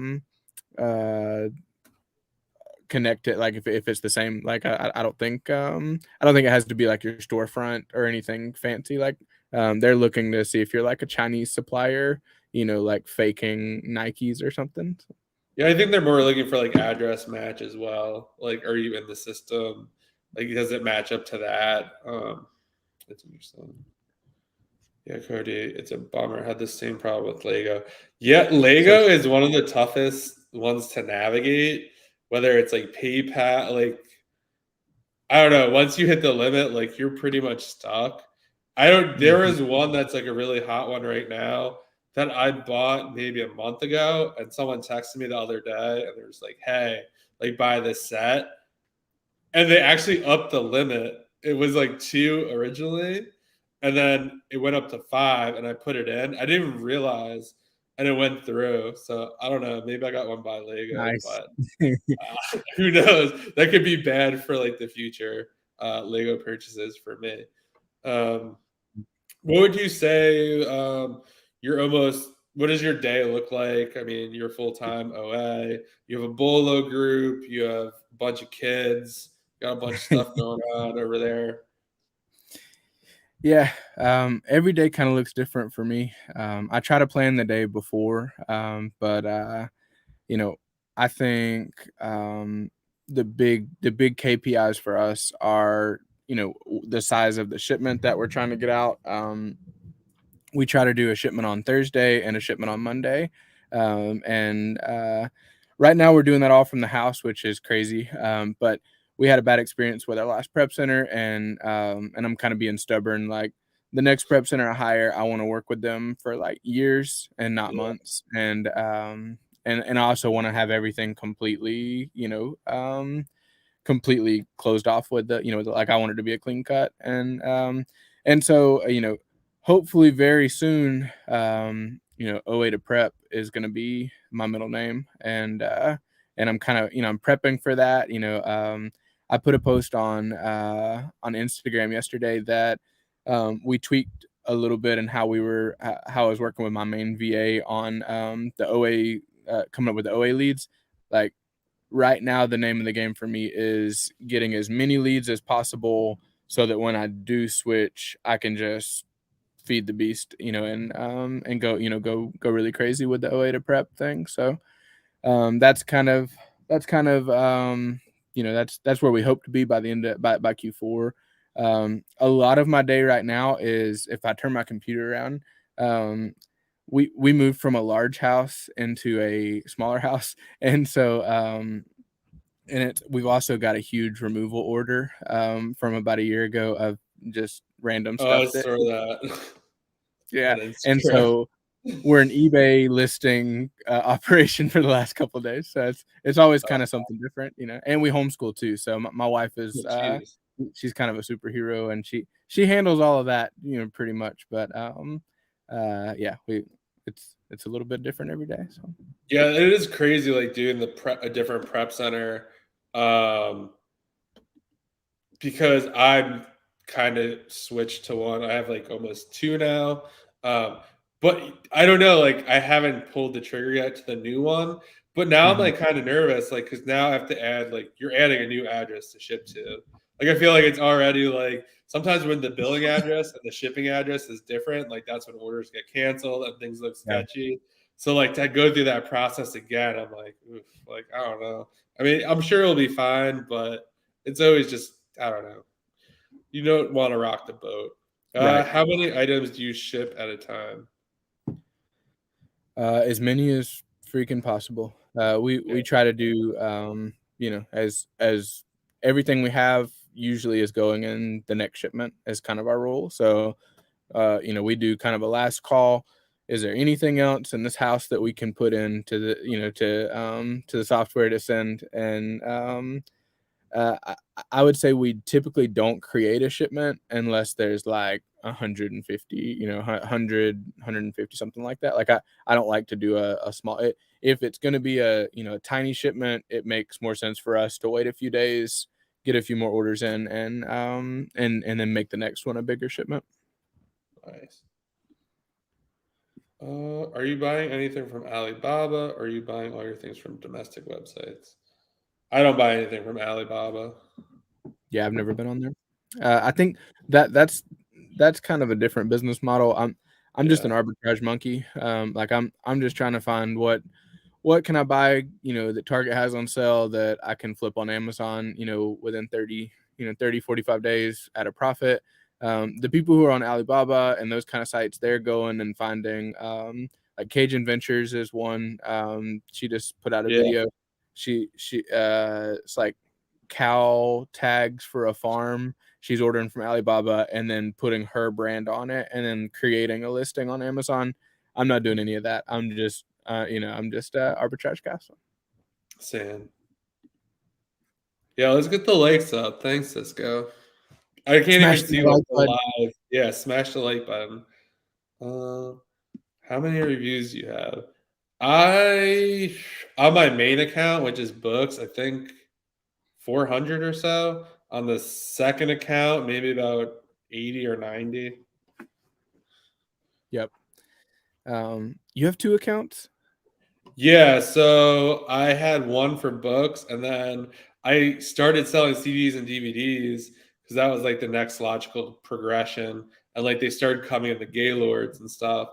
connected, like if it's the same, like I don't think it has to be like your storefront or anything fancy. Like they're looking to see if you're like a Chinese supplier, like faking Nikes or something. Yeah, I think they're more looking for like address match as well. Like, are you in the system? Like, does it match up to that? That's interesting. Yeah, Cody, it's a bummer. I had the same problem with Lego. Yeah, So Lego is one of the toughest ones to navigate, whether it's like PayPal, like I don't know. Once you hit the limit, like you're pretty much stuck. I don't. There mhm. is one that's like a really hot one right now that I bought maybe a month ago, and someone texted me the other day, and they're just like, "Hey, like buy this set," and they actually upped the limit. It was like 2 originally, and then it went up to 5, and I put it in. I didn't even realize, and it went through. So I don't know. Maybe I got one by Lego, Nice. but who knows? That could be bad for like the future Lego purchases for me. Um, what would you say? You're almost. What does your day look like? I mean, you're full time OA. You have a bolo group. You have a bunch of kids. Got a bunch of stuff going on over there. Yeah, every day kind of looks different for me. I try to plan the day before, but you know, I think the big KPIs for us are, the size of the shipment that we're trying to get out. We try to do a shipment on Thursday and a shipment on Monday, and right now we're doing that all from the house, which is crazy. But we had a bad experience with our last prep center, and I'm kind of being stubborn. Like, the next prep center I hire, I want to work with them for like years and not Yeah. months. And I also want to have everything completely, completely closed off with like I want it to be a clean cut. And so, hopefully very soon, OA to prep is going to be my middle name. And I'm kind of, I'm prepping for that. I put a post on Instagram yesterday that we tweaked a little bit and how I was working with my main VA on the OA, coming up with the OA leads. Like, right now, the name of the game for me is getting as many leads as possible so that when I do switch, I can just feed the beast, and go really crazy with the OA to prep thing. So that's where we hope to be by the end of by Q4. A lot of my day right now is, if I turn my computer around, we moved from a large house into a smaller house, and so and we've also got a huge removal order from about a year ago of just random Oh, I stuff that saw that yeah. on And Instagram. so we're an eBay listing operation for the last couple of days, so it's always kind of something different, you know. And we homeschool too, so my wife is Jeez. she's kind of a superhero, and she handles all of that, you know, pretty much. But yeah, it's a little bit different every day. So Yeah, it is crazy, like doing a different prep center, um, because I'm kind of switched to one. I have like almost two now, but I don't know. Like I haven't pulled the trigger yet to the new one, but now I'm mhm. like kind of nervous, like because now I have to add like you're adding a new address to ship to. Like I feel like it's already like sometimes when the billing address and the shipping address is different, like that's when orders get canceled and things look Yeah, sketchy. So like to go through that process again, I'm like, oof, like I don't know. I mean, I'm sure it'll be fine, but it's always just I don't know. You don't want to rock the boat. right. How many items do you ship at a time? As many as freaking possible. We Yeah, try to do you know, as everything we have usually is going in the next shipment is kind of our rule. So you know, we do kind of a last call. Is there anything else in this house that we can put into the, you know, to the software to send? And I would say we typically don't create a shipment unless there's like 150, you know, 100, 150, something like that. Like I don't like to do a small, if it's going to be a, you know, a tiny shipment, it makes more sense for us to wait a few days, get a few more orders in and then make the next one a bigger shipment. nice. Are you buying anything from Alibaba or are you buying all your things from domestic websites? I don't buy anything from Alibaba. Yeah, I've never been on there. I think that's kind of a different business model. I'm just Yeah. an arbitrage monkey. Like I'm just trying to find what can I buy, you know, that Target has on sale that I can flip on Amazon, you know, within 30, you know, 30, 45 days at a profit. The people who are on Alibaba and those kind of sites, they're going and finding like Cajun Ventures is one. She just put out a Yeah. video. She it's like cow tags for a farm. She's ordering from Alibaba and then putting her brand on it and then creating a listing on Amazon. I'm not doing any of that. I'm just you know, I'm just arbitrage castle. Same. Yeah, let's get the likes up. Thanks, Cisco. I can't even Smash the see like like the button. live. Yeah, smash the like button. How many reviews do you have? I on my main account, which is books, I think 400 or so. On the second account, maybe about 80 or 90. Yep. You have two accounts? Yeah, so I had one for books, and then I started selling CDs and DVDs because that was like the next logical progression. And like they started coming in the Gaylords and stuff.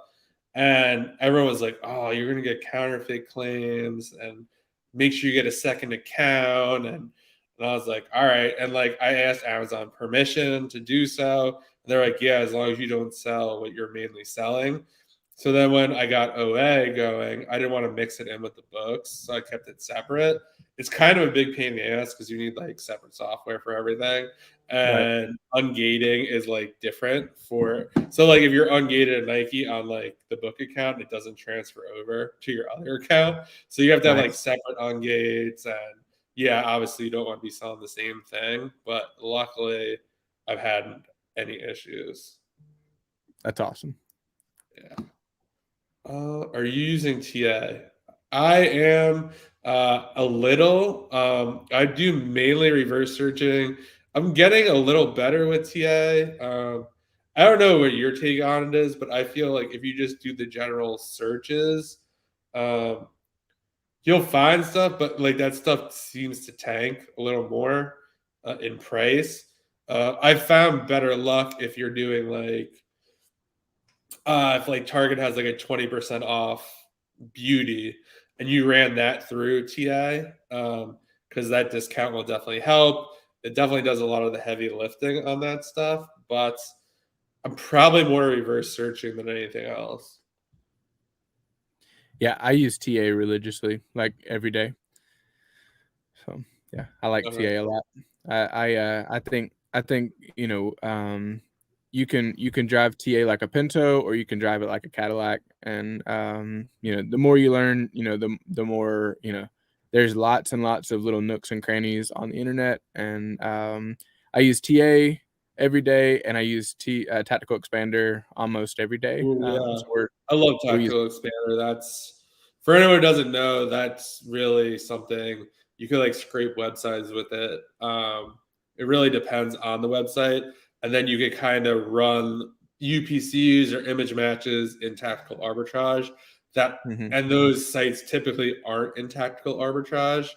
And everyone was like, oh, you're going to get counterfeit claims and make sure you get a second account. And I was like, all right. And like I asked Amazon permission to do so. And they're like, yeah, as long as you don't sell what you're mainly selling. So then when I got OA going, I didn't want to mix it in with the books, so I kept it separate. It's kind of a big pain in the ass because you need like separate software for everything. Right. And ungating is like different for so like if you're ungated at Nike on like the book account, it doesn't transfer over to your other account. So you have to have like Nice. separate ungates and yeah, obviously you don't want to be selling the same thing, but luckily I've had any issues. That's awesome. Yeah. Are you using TA? I am a little. I do mainly reverse searching. I'm getting a little better with TA. I don't know what your take on it is, but I feel like if you just do the general searches, um, you'll find stuff, but like that stuff seems to tank a little more in price. I've found better luck if you're doing like if like Target has like a 20% off beauty and you ran that through TI, because that discount will definitely help. It definitely does a lot of the heavy lifting on that stuff, but I'm probably more reverse searching than anything else. Yeah, I use TA religiously, like every day. So yeah, I like Uh, TA a lot. I think you know you can drive TA like a Pinto, or you can drive it like a Cadillac. And the more you learn, the more, there's lots and lots of little nooks and crannies on the internet. And I use TA every day, and I use Tactical Expander almost every day. Ooh, yeah. So I love Tactical Expander. That's, for anyone who doesn't know, that's really something you could like scrape websites with it. It really depends on the website, and then you could kind of run UPCs or image matches in Tactical Arbitrage. And those sites typically aren't in Tactical Arbitrage.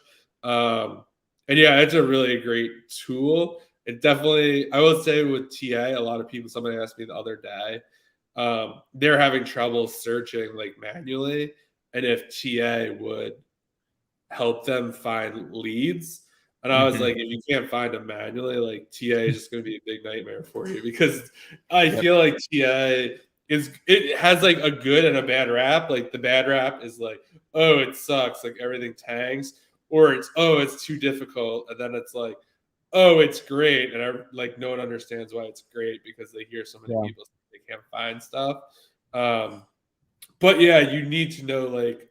And yeah, it's a really great tool. It definitely, I will say with TA, a lot of people, somebody asked me the other day, they're having trouble searching like manually, and if TA would help them find leads. And I was like, if you can't find them manually, like TA is just going to be a big nightmare for you, because I feel like TA it has like a good and a bad rap. Like the bad rap is like, oh, it sucks, like everything tanks, or it's too difficult, and then it's like, oh, it's great, and like no one understands why it's great, because they hear so many people say they can't find stuff. But yeah, you need to know like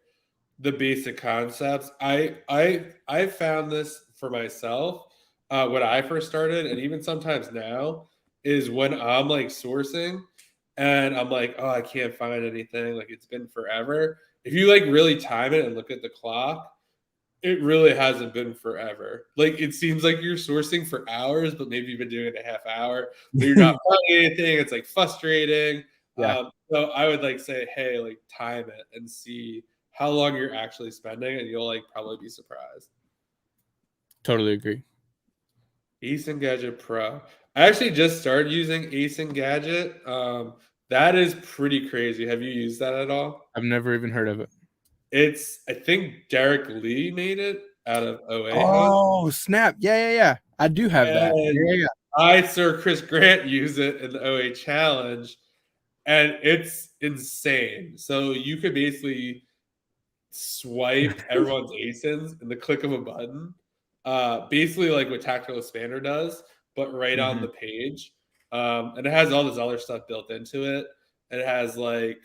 the basic concepts. I found this for myself when I first started, and even sometimes now, is when I'm like sourcing and I'm like, oh, I can't find anything, like it's been forever. If you like really time it and look at the clock, it really hasn't been forever. Like it seems like you're sourcing for hours, but maybe you've been doing it a half hour, but you're not finding anything. It's like frustrating. So I would like say, hey, like time it and see how long you're actually spending, and you'll like probably be surprised. Totally agree. Ace and Gadget Pro. I actually just started using Ace and Gadget. That is pretty crazy. Have you used that at all? I've never even heard of it. I think Derek Lee made it out of OA. Oh, snap. Yeah. I do have that. Yeah. I saw Chris Grant use it in the OA challenge, and it's insane. So you could basically swipe everyone's ASINs in the click of a button. Basically like what Tactical Expander does, but right on the page. And it has all this other stuff built into it. And it has like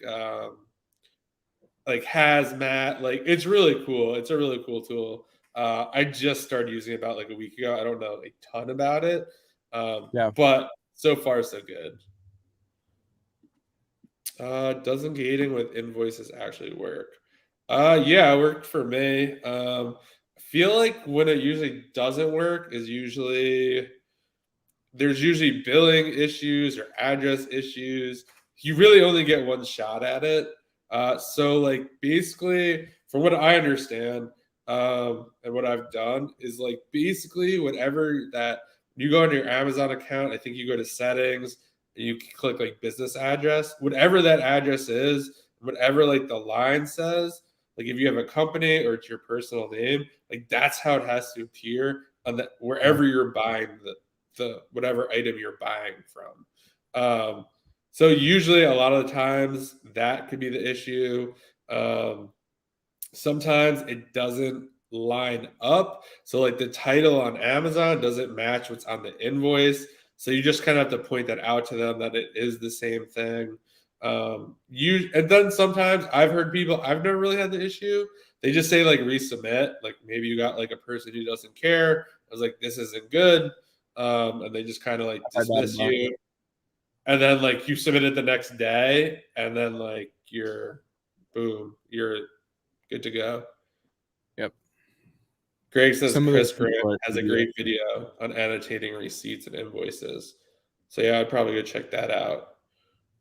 hazmat. Like it's really cool. It's a really cool tool. I just started using it about like a week ago. I don't know a ton about it. But so far so good. Doesn't gating with invoices actually work? Yeah, it worked for me. I feel like when it usually doesn't work is there's usually billing issues or address issues. You really only get one shot at it. So like basically, from what I understand, and what I've done is like basically whatever that you go on your Amazon account, I think you go to settings and you click like business address, whatever that address is, whatever like the line says, like if you have a company or it's your personal name, like that's how it has to appear on that wherever you're buying the whatever item you're buying from. So usually a lot of the times that could be the issue. Sometimes it doesn't line up. So like the title on Amazon doesn't match what's on the invoice. So you just kind of have to point that out to them that it is the same thing. And then sometimes I've heard people, I've never really had the issue. They just say like resubmit, like maybe you got like a person who doesn't care. I was like, this isn't good. And they just kind of like dismiss you. And then like you submit it the next day, and then like you're good to go. Yep. Greg says Chris Grant has a great video on annotating receipts and invoices. So yeah, I'd probably go check that out.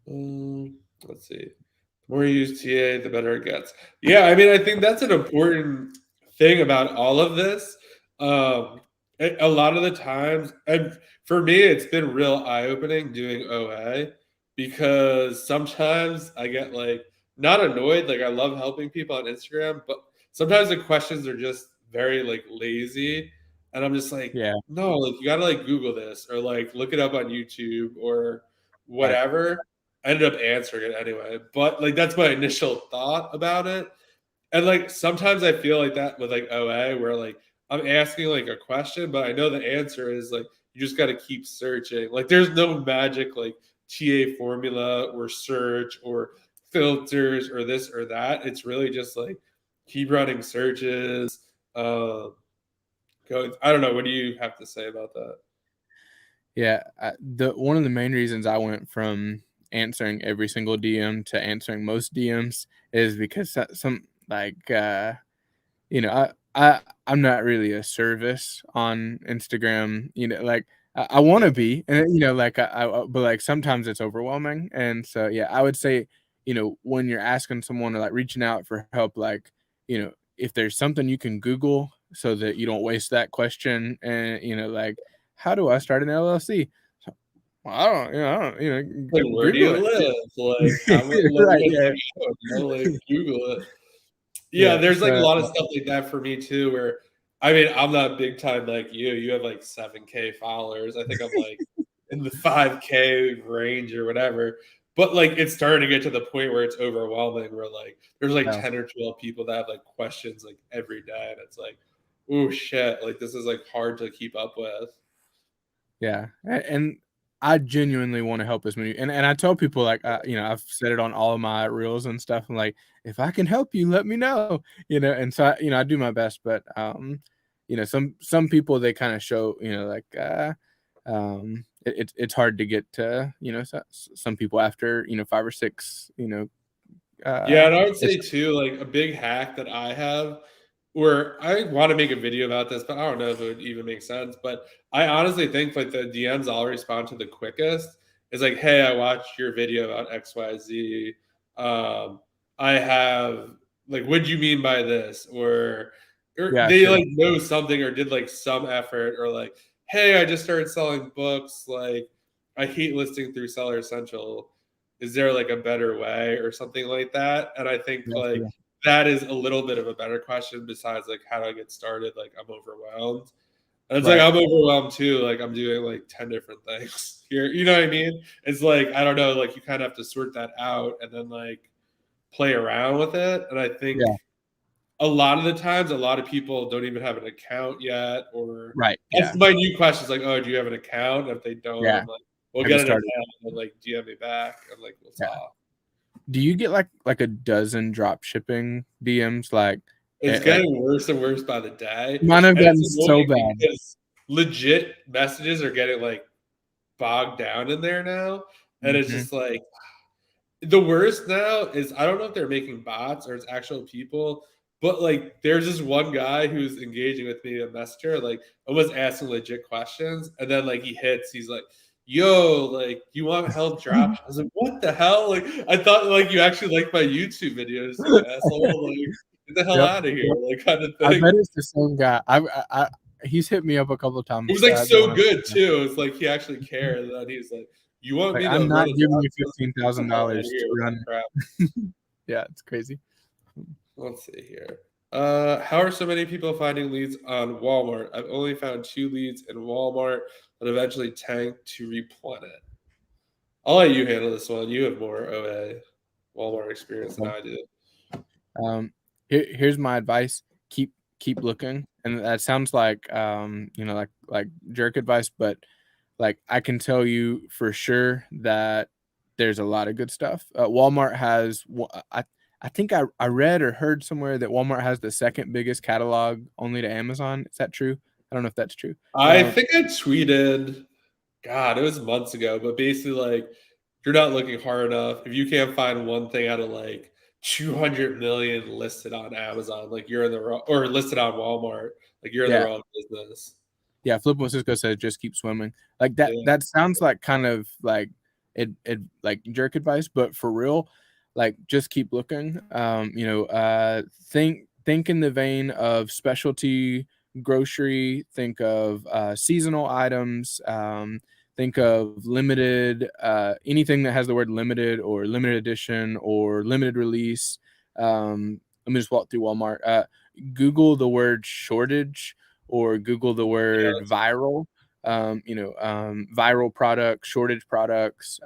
Let's see. The more you use TA, the better it gets. Yeah, I mean, I think that's an important thing about all of this. A lot of the times, and for me, it's been real eye-opening doing OA, because sometimes I get like not annoyed, like I love helping people on Instagram, but sometimes the questions are just very like lazy, and I'm just like, no, like you gotta like Google this or like look it up on YouTube or whatever. I ended up answering it anyway, but like that's my initial thought about it. And like sometimes I feel like that with like OA, where like I'm asking like a question, but I know the answer is like you just got to keep searching. Like there's no magic like TA formula or search or filters or this or that. It's really just like keep running searches. I don't know. What do you have to say about that? Yeah, one of the main reasons I went from answering every single DM to answering most DMs is because some like I'm not really a service on Instagram. Like I want to be, and like but like sometimes it's overwhelming, and so yeah, I would say when you're asking someone or like reaching out for help, like if there's something you can Google so that you don't waste that question, and like how do I start an LLC? So, well, I don't, Like, where do Google you live? Like, how much right, money yeah, do you own? Like, Google it. Yeah, yeah. there's like a So lot of stuff like that for me too. Where I mean, I'm not big time like you. You have like 7K followers. I think I'm like in the 5K range or whatever. But like, it's starting to get to the point where it's overwhelming. Where like, there's like yeah. 10 or 12 people that have like questions like every day, and it's like, oh shit, like this is like hard to keep up with. Yeah, and I genuinely want to help as many, and I tell people like I've said it on all of my reels and stuff. I'm like, if I can help you, let me know. And so I do my best, but some people they kind of show like it's hard to get to some people after 5 or 6 Yeah, and I would it's say too, like a big hack that I have, where I want to make a video about this, but I don't know if it would even make sense. But I honestly think like the DMs I'll respond to the quickest is like, "Hey, I watched your video about XYZ. Um, I have like, what do you mean by this?" Or yeah, they sure, like know something or did like some effort, or like, "Hey, I just started selling books. Like, I hate listing through Seller Central. Is there like a better way or something like that?" And I think yeah, like sure. that is a little bit of a better question besides like how do I get started? Like I'm overwhelmed. And it's like Right, I'm overwhelmed too. Like I'm doing like 10 different things here. You know what I mean? It's like I don't know, like you kind of have to sort that out and then like play around with it. And I think yeah, a lot of the times a lot of people don't even have an account yet, or right, that's yeah, my new question is like, oh, do you have an account? And if they don't, yeah. I'm like, we'll Have you get an started? account and like DM me back and like we'll Yeah. talk. Do you get like a dozen drop shipping DMs It's like getting worse and worse by the day, mine have and gotten it's so annoying bad? because legit messages are getting, like, bogged down in there now, and it's Mhm. just like the worst now is I don't know if they're making bots or it's actual people, but, like, there's this one guy who's engaging with me on Messenger, like, almost asking legit questions, and then, like, he's like, "Yo, like, you want help drop?" I was like, "What the hell?" Like, I thought, like, you actually liked my YouTube videos, you asshole, like, "Get the hell Yep, out of here," yep. like, kinda I thing. bet it's the same guy. He's hit me up a couple It was, times, like, the so one I'm good too, it's like he actually cared, and then he was like, "You want like, me I'm to run not a giving drop?" you I was like, "Get the hell outta $15,000 here to with that run. crap." Yeah, it's crazy. Let's see here. How are so many people finding leads on Walmart? I've only found 2 leads in Walmart, but eventually tanked to replenish it. I'll let you handle this one. You have more OA Walmart experience than Okay. I do. Here's my advice. Keep looking. And that sounds like like jerk advice, but like I can tell you for sure that there's a lot of good stuff. Walmart has I think I read or heard somewhere that Walmart has the second biggest catalog only to Amazon. Is that true? I don't know if that's true. I think I tweeted, God, it was months ago, but basically, like, you're not looking hard enough. If you can't find one thing out of like 200 million listed on Amazon, like you're in the wrong, or listed on Walmart, like you're in the Yeah. wrong business. Yeah, Flip Cisco says just keep swimming. Like that Yeah. that sounds like kind of like it like jerk advice, but for real, like just keep looking. Think in the vein of specialty grocery, think of seasonal items, think of limited anything that has the word limited or limited edition or limited release. Let me just walk through Walmart. Google the word shortage or Google the Yeah, word that's viral, viral products, shortage products.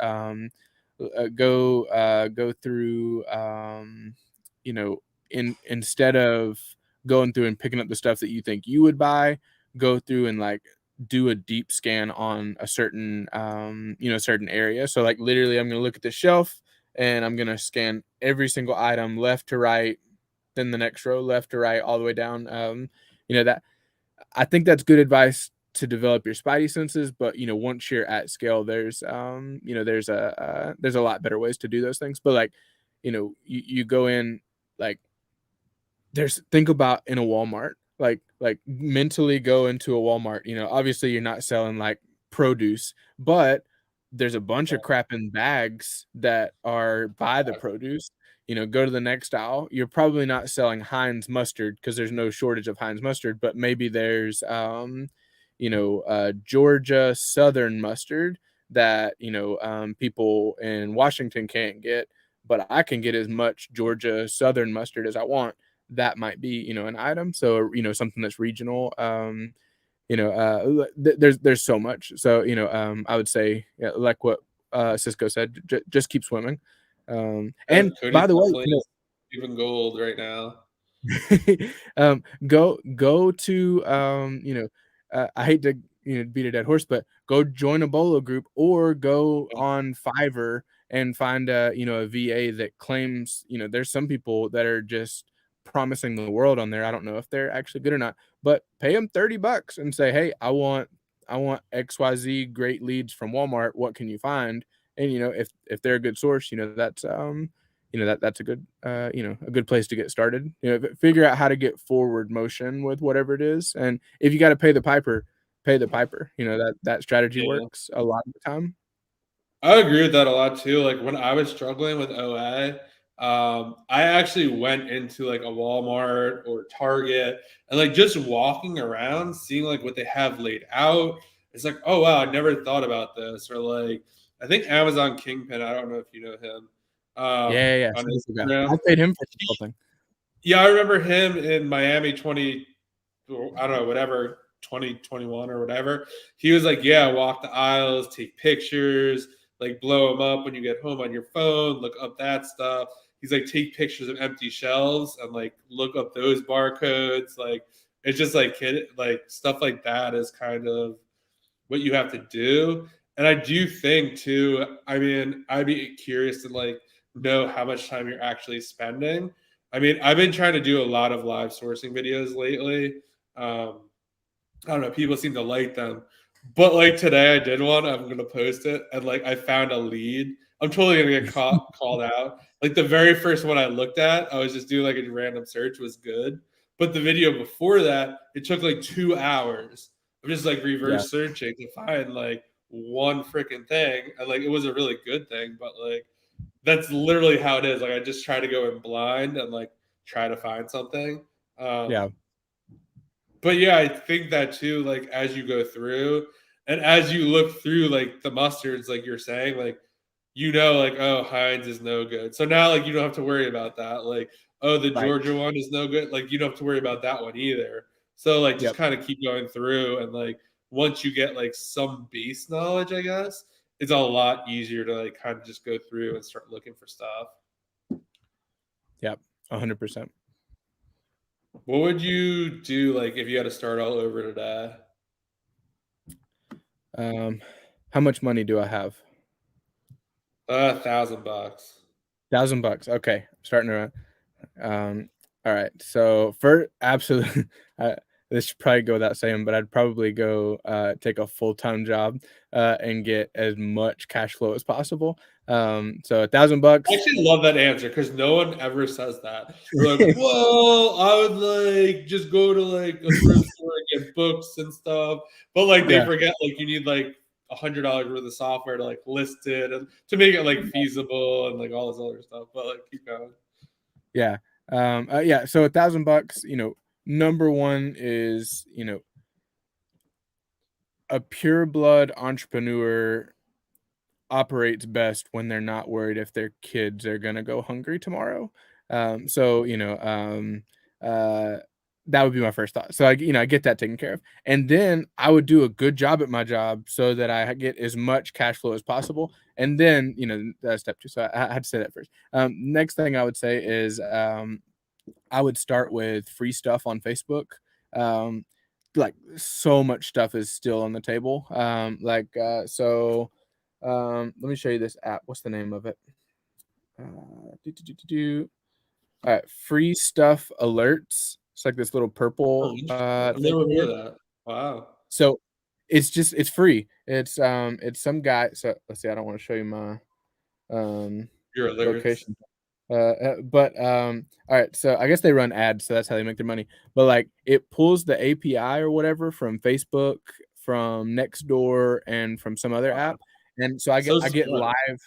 Go through, instead of going through and picking up the stuff that you think you would buy, go through and like do a deep scan on a certain certain area. So like literally I'm going to look at the shelf and I'm going to scan every single item left to right, then the next row left to right, all the way down. That I think that's good advice to develop your spidey senses, but once you're at scale, there's there's a lot better ways to do those things. But like, you go in, like, think about in a Walmart, like mentally go into a Walmart. Obviously you're not selling like produce, but there's a bunch of crap in bags that are by the produce. Go to the next aisle. You're probably not selling Heinz mustard because there's no shortage of Heinz mustard, but maybe there's Georgia Southern mustard that people in Washington can't get, but I can get as much Georgia Southern mustard as I want. That might be an item. So something that's regional. There's so much. So I would say, yeah, like what Cisco said, just keep swimming. And Cody by the way, definitely is even gold right now. Go to I hate to beat a dead horse, but go join a bolo group or go on Fiverr and find a VA that claims, there's some people that are just promising the world on there. I don't know if they're actually good or not, but pay them $30 and say, hey, I want XYZ great leads from Walmart. What can you find? And if they're a good source, that's that's a good a good place to get started. Figure out how to get forward motion with whatever it is, and if you got to pay the piper, pay the piper. That strategy works a lot of the time. I agree with that a lot too. Like when I was struggling with OA, I actually went into like a Walmart or Target and like just walking around, seeing like what they have laid out. It's like, oh wow, I never thought about this. Or like, I think Amazon Kingpin. I don't know if you know him. Yeah. On Instagram. I paid him for something. Yeah, I remember him in Miami 20. I don't know, whatever, 2021 or whatever. He was like, yeah, walk the aisles, take pictures, like blow them up when you get home on your phone, look up that stuff. He's like, take pictures of empty shelves and like look up those barcodes. Like it's just like like stuff like that is kind of what you have to do. And I do think too, I mean, I'd be curious to like know how much time you're actually spending. I mean, I've been trying to do a lot of live sourcing videos lately. I don't know, people seem to like them. But like today I did one, I'm gonna post it, and like I found a lead. I'm totally gonna get called out. Like the very first one I looked at, I was just doing like a random search, was good. But the video before that, it took like 2 hours of just like reverse searching to find like one freaking thing. And like it was a really good thing, but like that's literally how it is. Like I just try to go in blind and like try to find something. Yeah. But yeah, I think that too, like as you go through and as you look through like the mustards, like you're saying, like like, oh, Heinz is no good. So now like you don't have to worry about that. Like, oh, the Georgia one is no good. Like you don't have to worry about that one either. So like just kind of keep going through, and like once you get like some base knowledge, I guess, it's a lot easier to like kind of just go through and start looking for stuff. Yep, 100%. What would you do like if you had to start all over today? How much money do I have? $1,000. $1,000. Okay, starting around. All right. So for absolutely, this should probably go without saying, but I'd probably go take a full-time job and get as much cash flow as possible. So $1,000. I actually love that answer because no one ever says that. They're like, well, I would like just go to like a thrift store and get books and stuff. But like they forget like you need like $100 worth of software to like list it and to make it like feasible and like all this other stuff. But like keep going. Yeah. So $1,000, number one is, a pure blood entrepreneur operates best when they're not worried if their kids are going to go hungry tomorrow. That would be my first thought. So I get that taken care of. And then I would do a good job at my job so that I get as much cash flow as possible. And then, that's step two. So I had to say that first. Next thing I would say is I would start with free stuff on Facebook. like so much stuff is still on the table. Let me show you this app. What's the name of it? All right, free stuff alerts. It's like this little Oh, purple interesting. I've thing never heard here. of that. Wow. So it's free. It's some guy. So let's see. I don't want to show you my Your alerts. location. All right, so I guess they run ads, so that's how they make their money. But like it pulls the API or whatever from Facebook, from Nextdoor, and from some other Wow. app. And so I So get smart. live.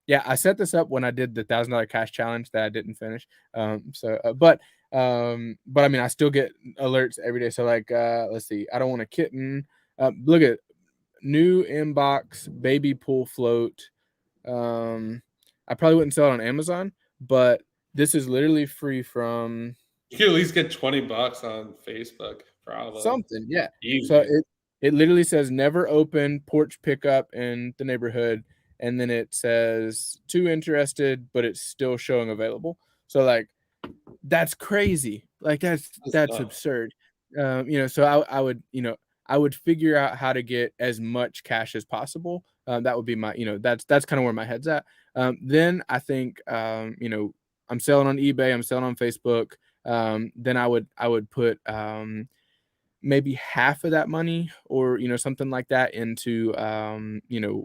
Yeah, I set this up when I did the $1,000 cash challenge that I didn't finish. But I mean I still get alerts every day. So like let's see, I don't want a kitten. Look at new inbox baby pool float. I probably wouldn't sell it on Amazon, but this is literally free from You could at least get $20 on Facebook, probably. something. Yeah. So Easy. it literally says never open porch pickup in the neighborhood, and then it says too interested, but it's still showing available. So like that's crazy. Like that's Nuts. absurd. So I would I would figure out how to get as much cash as possible. That would be my that's kind of where my head's at. Then I think I'm selling on eBay, I'm selling on Facebook. Then I would put maybe half of that money or something like that into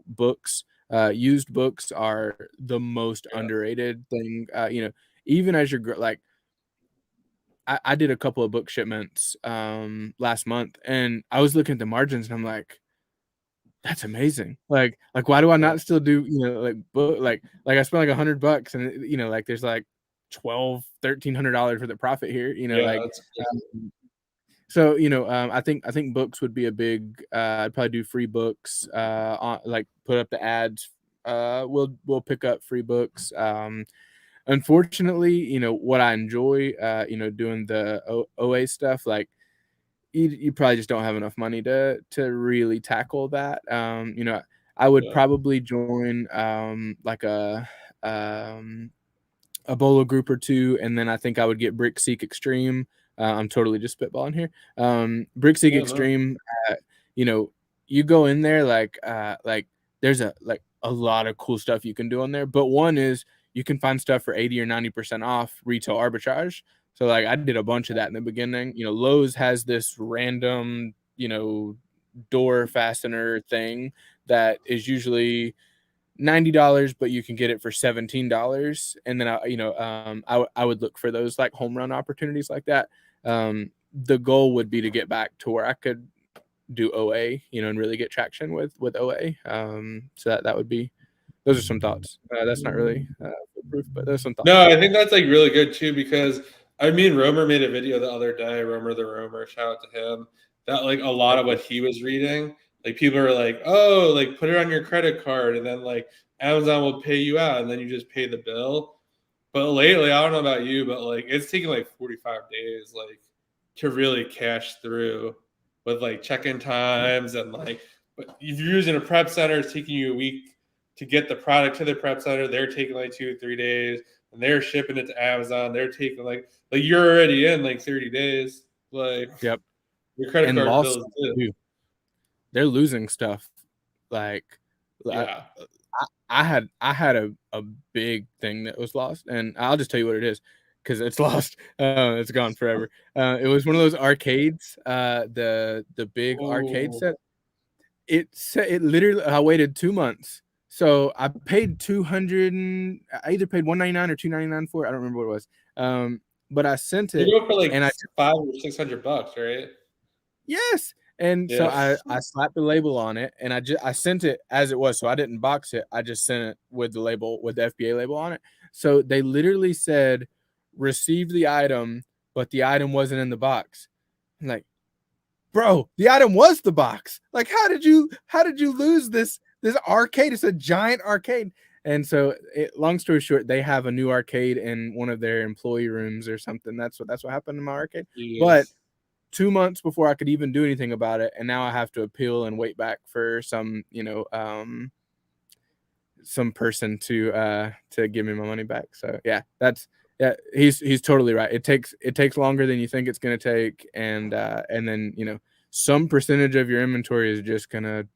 books. Used books are the most Yeah. underrated thing. Even as you're like I did a couple of book shipments last month, and I was looking at the margins and I'm like, that's amazing. Like why do I Yeah. not still do like book like I spent like $100 and like there's like $1,200-$1,300 for the profit here, Yeah, like that's crazy. so I think books would be a big I'd probably do free books like put up the ads. We'll pick up free books. Unfortunately, what I enjoy doing the OA stuff, like you probably just don't have enough money to really tackle that. I would Yeah. probably join like a bolo group or two, and then I think I would get Brickseek Extreme. I'm totally just spitballing here. Brickseek Yeah, no. Extreme, you know, you go in there like there's a lot of cool stuff you can do on there. But one is you can find stuff for 80 or 90% off retail arbitrage. So like I did a bunch of that in the beginning. Lowe's has this random, door fastener thing that is usually $90, but you can get it for $17. And then I would look for those like home run opportunities like that. The goal would be to get back to where I could do OA, and really get traction with OA. So that would be, those are some thoughts. That's not really proof, but there's some thoughts. No, I think that's like really good too because I mean Romer made a video the other day, Romer the Romer, shout out to him, that like a lot of what he was reading, like people are like, oh, like put it on your credit card and then like Amazon will pay you out and then you just pay the bill. But lately, I don't know about you, but like it's taking like 45 days like to really cash through with like check-in times and like but if you're using a prep center, it's taking you a week to get the product to the prep center. They're taking like 2 or 3 days and they're shipping it to Amazon. They're taking like you're already in like 30 days. Like Yep. your credit And card lost bill is due. too. They're losing stuff. Like Yeah. I had a big thing that was lost, and I'll just tell you what it is because it's lost. It's gone forever. It was one of those arcades, the big arcade Oh, set. It literally, I waited 2 months. So I paid 200 and I either paid 199 or 299 for it. I don't remember what it was. But I sent they it go for like and I $500 or $600, right? yes. And so Yeah. I slapped the label on it and I sent it as it was. So I didn't box it. I just sent it with the label, with the FBA label on it. So they literally said, received the item, but the item wasn't in the box. I'm like, bro, the item was the box. Like, how did you lose this arcade? It's a giant arcade. And so long story short, they have a new arcade in one of their employee rooms or something. That's what happened in my arcade. But Yes. 2 months before I could even do anything about it, and now I have to appeal and wait back for some some person to give me my money back. So yeah, he's totally right. It takes longer than you think it's going to take, and then some percentage of your inventory is just gonna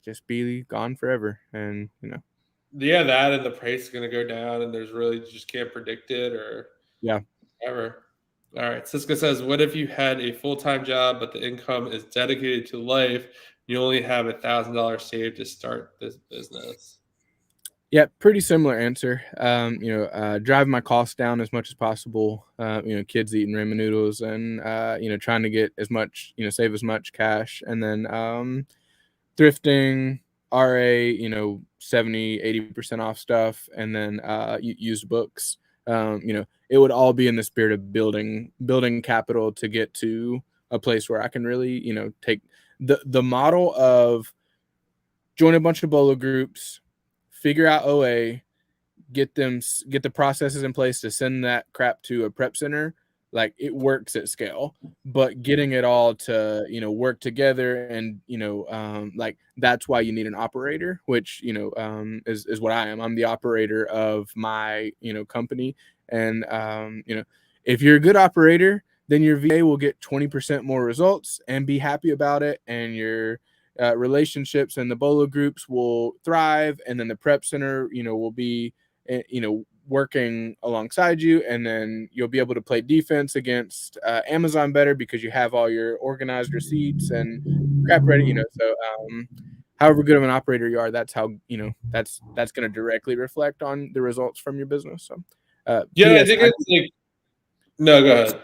just be gone forever. And Yeah, that and the price is gonna go down, and there's really just can't predict it or yeah. whatever. All right, Siska says, "What if you had a full-time job, but the income is dedicated to life? You only have $1,000 saved to start this business." Yeah, pretty similar answer. Drive my costs down as much as possible. Kids eating ramen noodles, and trying to get as much, save as much cash, and then thrifting, RA, 70-80% off stuff, and then used books. It would all be in the spirit of building capital to get to a place where I can really, take the model of join a bunch of bolo groups, figure out OA, get the processes in place to send that crap to a prep center. Like, it works at scale, but getting it all to work together, and like, that's why you need an operator, which is what I am. I'm the operator of my company, and if you're a good operator, then your VA will get 20% more results and be happy about it, and your relationships and the bolo groups will thrive, and then the prep center will be working alongside you, and then you'll be able to play defense against Amazon better because you have all your organized receipts and crap ready. So however good of an operator you are, that's how that's going to directly reflect on the results from your business. So Yeah, I ps think it's like no, go ahead.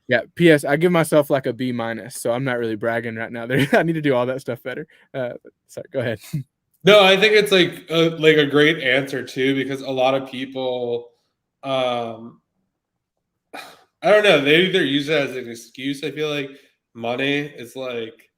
yeah, ps I give myself like a B-, so I'm not really bragging right now there. I need to do all that stuff better. Sorry, go ahead. No, I think it's like a great answer too, because a lot of people, I don't know, they either use it as an excuse. I feel like money is like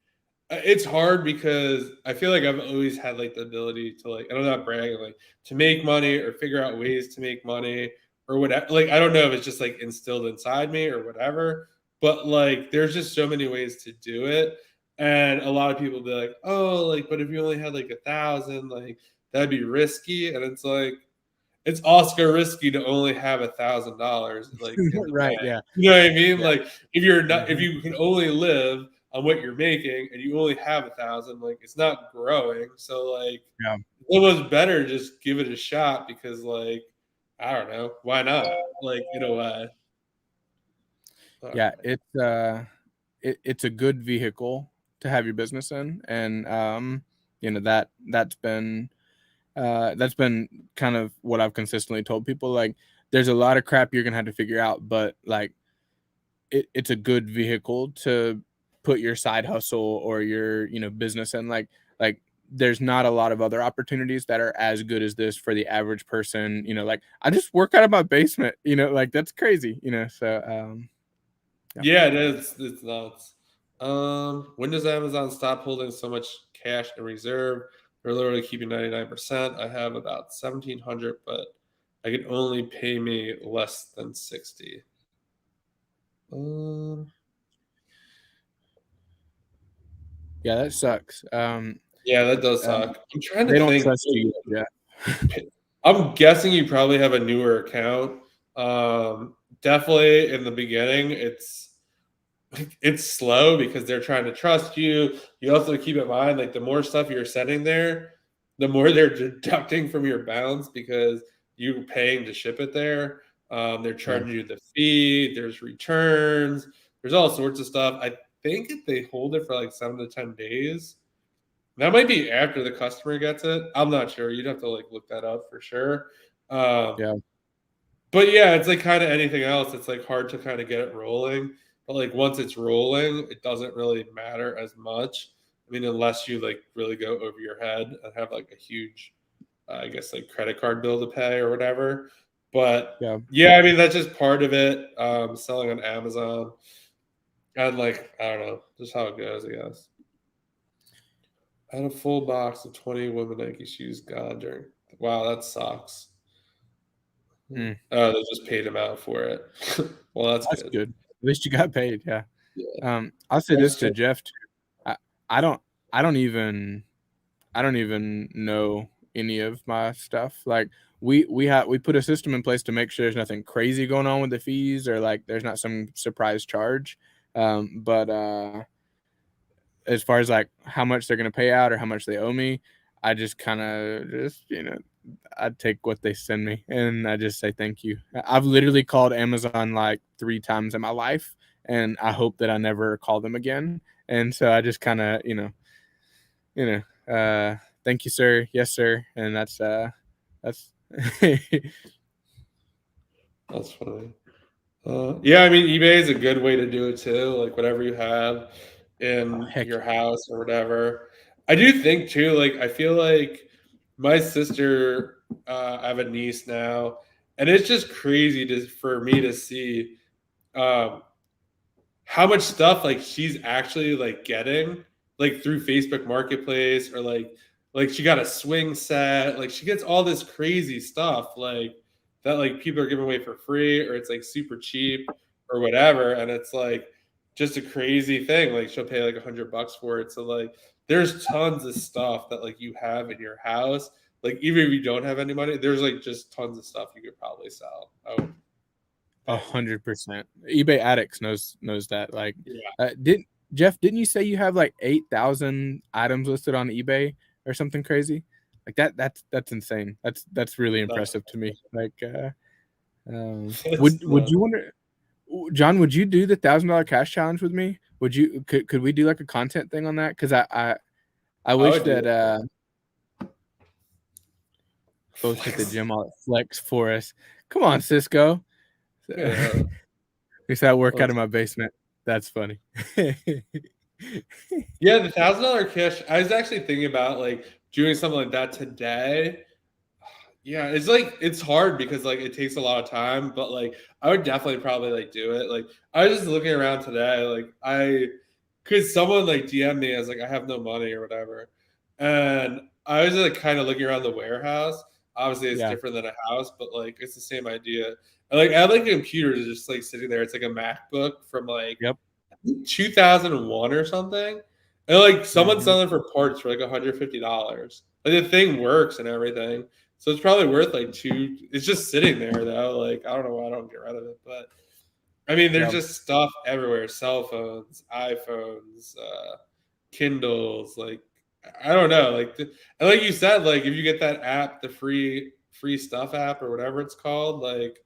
it's hard because I feel like I've always had like the ability to like, and I'm not bragging, like to make money or figure out ways to make money or whatever. Like I don't know if it's just like instilled inside me or whatever, but like there's just so many ways to do it. And a lot of people be like, oh, like, but if you only had like 1,000, like that'd be risky. And it's like it's Oscar risky to only have $1,000 like in the Right, bank. yeah. You know what I mean? Yeah. Like if you're not, if Mhm. you can only live on what you're making and you only have 1,000, like it's not growing. So like Yeah. it's almost better just give it a shot because like I don't know, why not? Like in a way. I don't Yeah, know. it's a good vehicle to have your business in, and that's been kind of what I've consistently told people. Like, there's a lot of crap you're gonna have to figure out, but like it's a good vehicle to put your side hustle or your business in. Like there's not a lot of other opportunities that are as good as this for the average person. Like, I just work out of my basement, like, that's crazy. So yeah. Yeah, it is. It's nuts. When does Amazon stop holding so much cash in reserve? They're literally keeping 99%. I have about 1,700, but I can only pay me less than 60. Um, Yeah, that sucks. yeah, that does uh, suck. I'm trying to they don't think. trust you yet. Yeah. I'm guessing you probably have a newer account. Definitely in the beginning, it's slow because they're trying to trust you. You also keep in mind, like the more stuff you're sending there, the more they're deducting from your balance because you're paying to ship it there. They're Yeah. charging you the fee. There's returns. There's all sorts of stuff. I think they hold it for like 7 to 10 days. That might be after the customer gets it. I'm not sure. You'd have to like look that up for sure. Um, Yeah. but yeah, it's like kind of anything else. It's like hard to kind of get it rolling. But like once it's rolling, it doesn't really matter as much. I mean, unless you like really go over your head and have like a huge, I guess like credit card bill to pay or whatever. But Yeah. yeah, I mean that's just part of it. Selling on Amazon and like I don't know, just how it goes, I guess. I had a full box of 20 women Nike shoes gone during. Wow, that sucks. Mm. Oh, they just paid him out for it. Well, that's That's good. good. At least you got paid. Yeah. Yeah. I'll say this That's to good. Jeff too. I, I don't I don't even know any of my stuff. Like, we put a system in place to make sure there's nothing crazy going on with the fees, or like there's not some surprise charge. But as far as like how much they're going to pay out or how much they owe me, I just kind of just, I take what they send me and I just say thank you. I've literally called Amazon like 3 times in my life, and I hope that I never call them again. And so I just kind of, thank you, sir. Yes, sir. And that's That's funny. Yeah, I mean, eBay is a good way to do it too. Like whatever you have in heck your house or whatever. I do think too. Like I feel like my sister, I have a niece now, and it's just crazy for me to see um, how much stuff like she's actually like getting like through Facebook Marketplace or like she got a swing set, like she gets all this crazy stuff like that like people are giving away for free or it's like super cheap or whatever, and it's like just a crazy thing. Like she'll pay like $100 for it. So like there's tons of stuff that like you have in your house. Like even if you don't have any money, there's like just tons of stuff you could probably sell. Oh, 100%. eBay addicts knows that. Like, yeah. Didn't you say you have like 8,000 items listed on eBay or something crazy? Like that's insane. That's really impressive to me. Like, would you want to, John? Would you do the $1,000 cash challenge with me? Could we do like a content thing on that? Because I wish that both hit the gym all at flex for us. Come on, Cisco. Yeah. At least that work out of my basement. That's funny. Yeah, the $1,000 cash. I was actually thinking about like doing something like that today. Yeah, it's like it's hard because like it takes a lot of time, but like I would definitely probably like do it. Like I was just looking around today, like I could someone like DM me as like I have no money or whatever, and I was like kind of looking around the warehouse. Obviously, it's Yeah. different than a house, but like it's the same idea. And, like I have like a computer just like sitting there. It's like a MacBook from like Yep. 2001 or something. And like someone's Mm-hmm. selling for parts for like $150. Like the thing works and everything. So it's probably worth like it's just sitting there though. Like I don't know why I don't get rid of it. But I mean there's Yep. just stuff everywhere. Cell phones, iPhones, Kindles, like I don't know. Like and like you said, like if you get that app, the free stuff app or whatever it's called, like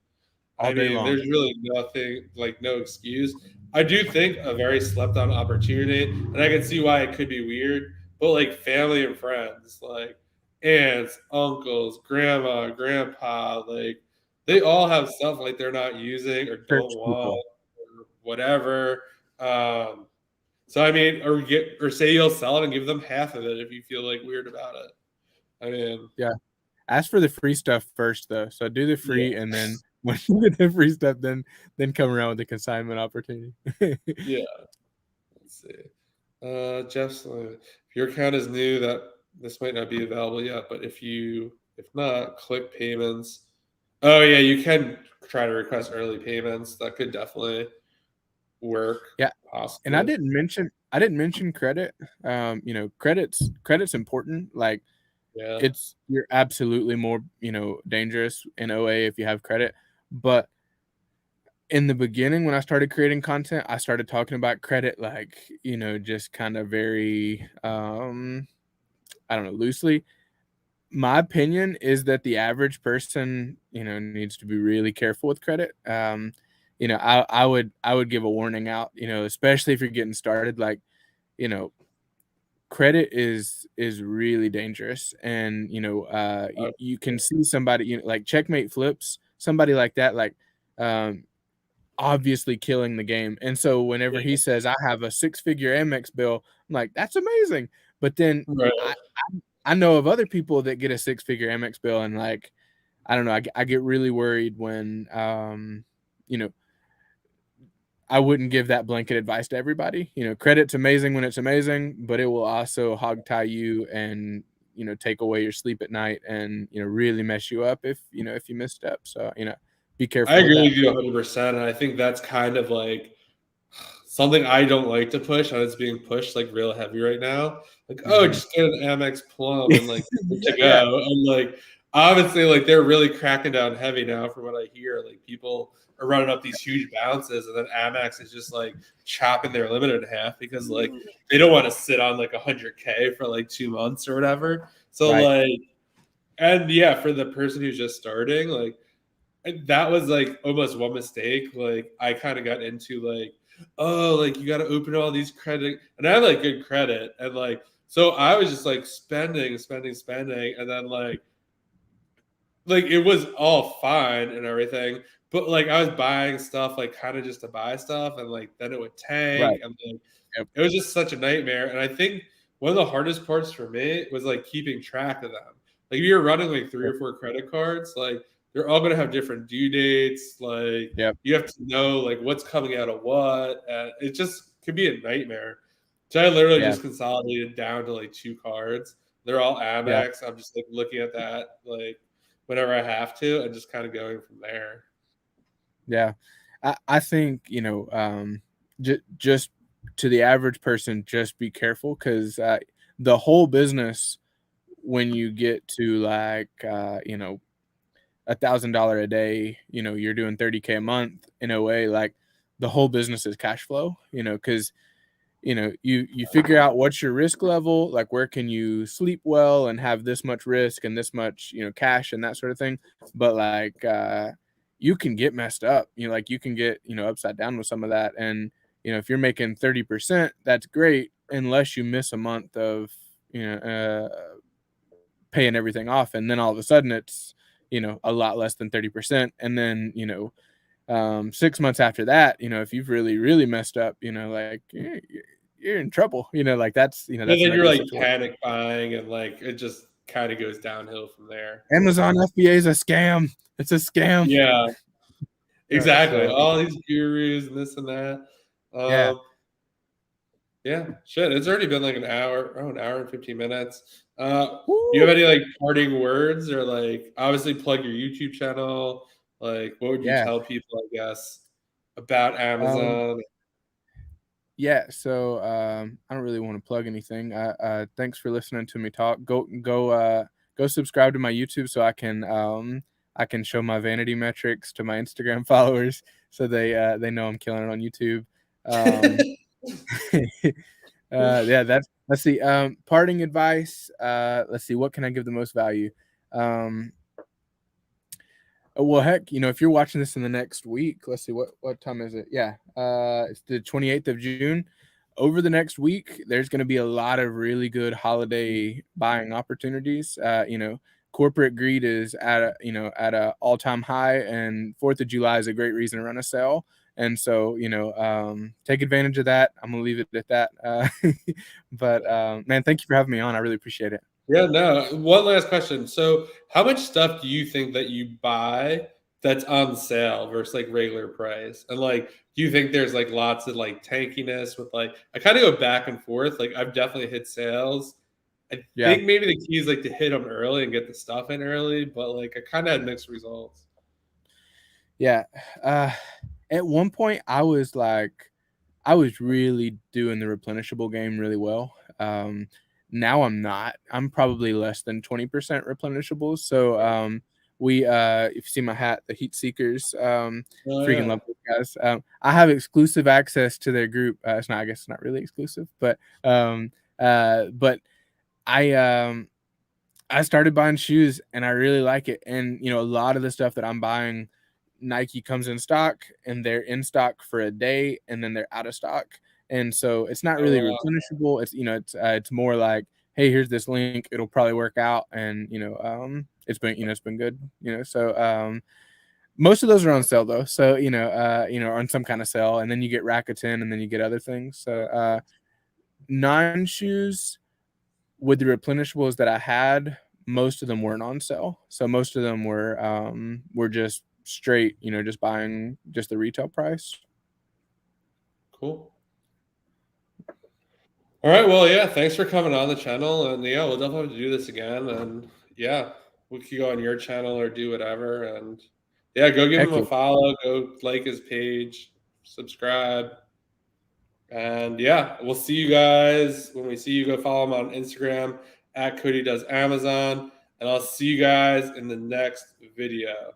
All I day mean, long. there's really nothing, like no excuse. I do think a very slept on opportunity, and I can see why it could be weird, but like family and friends, like aunts, uncles, grandma, grandpa, like they all have stuff like they're not using or don't Church want people. or whatever. So I mean, or say you'll sell it and give them half of it if you feel like weird about it. I mean, Yeah. Ask for the free stuff first though. So do the yeah. free, and then when you get the free stuff, then come around with the consignment opportunity. Yeah. Let's see. Jeff's if your account is new, that this might not be available yet, but if not, click payments. Oh yeah, you can try to request early payments. That could definitely work, Yeah. And I possibly. didn't mention credit. Credit's important. Like Yeah. you're absolutely more, dangerous in OA if you have credit. But in the beginning, when I started creating content, I started talking about credit, like, just kind of very, I don't know, loosely. My opinion is that the average person, needs to be really careful with credit. I would give a warning out, especially if you're getting started, like, you know, credit is really dangerous. And you can see somebody, like Checkmate Flips, somebody like that, like, obviously killing the game. And so whenever Yeah. he says I have a 6-figure Amex bill, I'm like, that's amazing. But then Right. I know of other people that get a 6-figure Amex bill, and like, I don't know, I get really worried when you know I wouldn't give that blanket advice to everybody. Credit's amazing when it's amazing, but it will also hog tie you and take away your sleep at night, and really mess you up if you misstep. So be I careful with agree that. with you 100%. And I think that's kind of like something I don't like to push, and it's being pushed like real heavy right now. Like, oh, Mhm. just get an Amex Plum and like you're good to Yeah. go. And like obviously, like they're really cracking down heavy now from what I hear. Like people are running up these huge bounces, and then Amex is just like chopping their limit in half because like they don't want to sit on like 100K for like 2 months or whatever. So Right. like, and yeah, for the person who's just starting, like that was like almost one mistake. Like I kind of got into like, oh, like you got to open all these credit, and I have like good credit, and like so I was just like spending, and then like it was all fine and everything, but like I was buying stuff like kind of just to buy stuff, and like then it would tank, Right. and like Yep. it was just such a nightmare. And I think one of the hardest parts for me was like keeping track of them. Like if you're running like three Yep. or four credit cards, like they're all gonna have different due dates. Like Yep. you have to know like what's coming out of what, and it just could be a nightmare. So I literally Yeah. just consolidated down to like two cards. They're all Yeah. Amex. I'm just like looking at that like whenever I have to, and just kind of going from there. Yeah. I think, just to the average person, just be careful because the whole business, when you get to like, $1,000 a day, you're doing 30K a month in a way, like the whole business is cash flow, because you figure out what's your risk level, like where can you sleep well and have this much risk and this much cash and that sort of thing. But like you can get messed up, like you can get upside down with some of that. And if you're making 30%, that's great unless you miss a month of you know paying everything off, and then all of a sudden it's a lot less than 30%. And then 6 months after that, if you've really messed up, like you're in trouble, like And that's an then you're ugly like situation. panic buying, and like it just kind of goes downhill from there. Amazon FBA is a scam. It's a scam. Yeah, exactly. So All these gurus and this and that. yeah. Um, yeah, shit. It's already been like an hour and 15 minutes. You have Woo! any like parting words, or like obviously plug your YouTube channel? Like, what would you Yeah. tell people, I guess, about Um, Amazon? yeah. So I don't really want to plug anything. Thanks for listening to me talk. Go subscribe to my YouTube so I can show my vanity metrics to my Instagram followers so they know I'm killing it on YouTube. Um, yeah, let's see. Parting advice. Let's see. What can I give the most value? Um, well, heck, if you're watching this in the next week, let's see what time is it? Yeah, it's the 28th of June. Over the next week, there's going to be a lot of really good holiday buying opportunities. Corporate greed is at a all time high, and 4th of July is a great reason to run a sale. And so, take advantage of that. I'm gonna leave it at that. But man, thank you for having me on. I really appreciate it. Yeah, no. One last question. So, how much stuff do you think that you buy that's on sale versus like regular price? And like, do you think there's like lots of like tankiness with like, I kind of go back and forth. Like, I've definitely hit sales. I Yeah. think maybe the key is like to hit them early and get the stuff in early, but like, I kind of had mixed results. Yeah. At one point, I was really doing the replenishable game really well. Now I'm not. I'm probably less than 20% replenishables. So if you see my hat, the Heat Seekers, Oh, freaking yeah. love those guys. I have exclusive access to their group. It's not, I guess it's not really exclusive, but I I started buying shoes and I really like it. And a lot of the stuff that I'm buying, Nike comes in stock and they're in stock for a day and then they're out of stock. And so it's not Oh, really wow. replenishable. It's more like, hey, here's this link. It'll probably work out. And it's been good. So most of those are on sale though. So on some kind of sale, and then you get Rakuten and then you get other things. So non shoes with the replenishables that I had, most of them weren't on sale. So most of them were just straight, just buying just the retail price. Cool. All right. Well, yeah. Thanks for coming on the channel, and yeah, we'll definitely have to do this again. And yeah, we could go on your channel or do whatever. And yeah, go give him Heck a yeah. follow. Go like his page, subscribe, and yeah, we'll see you guys when we see you. Go follow him on Instagram at Cody Does Amazon, and I'll see you guys in the next video.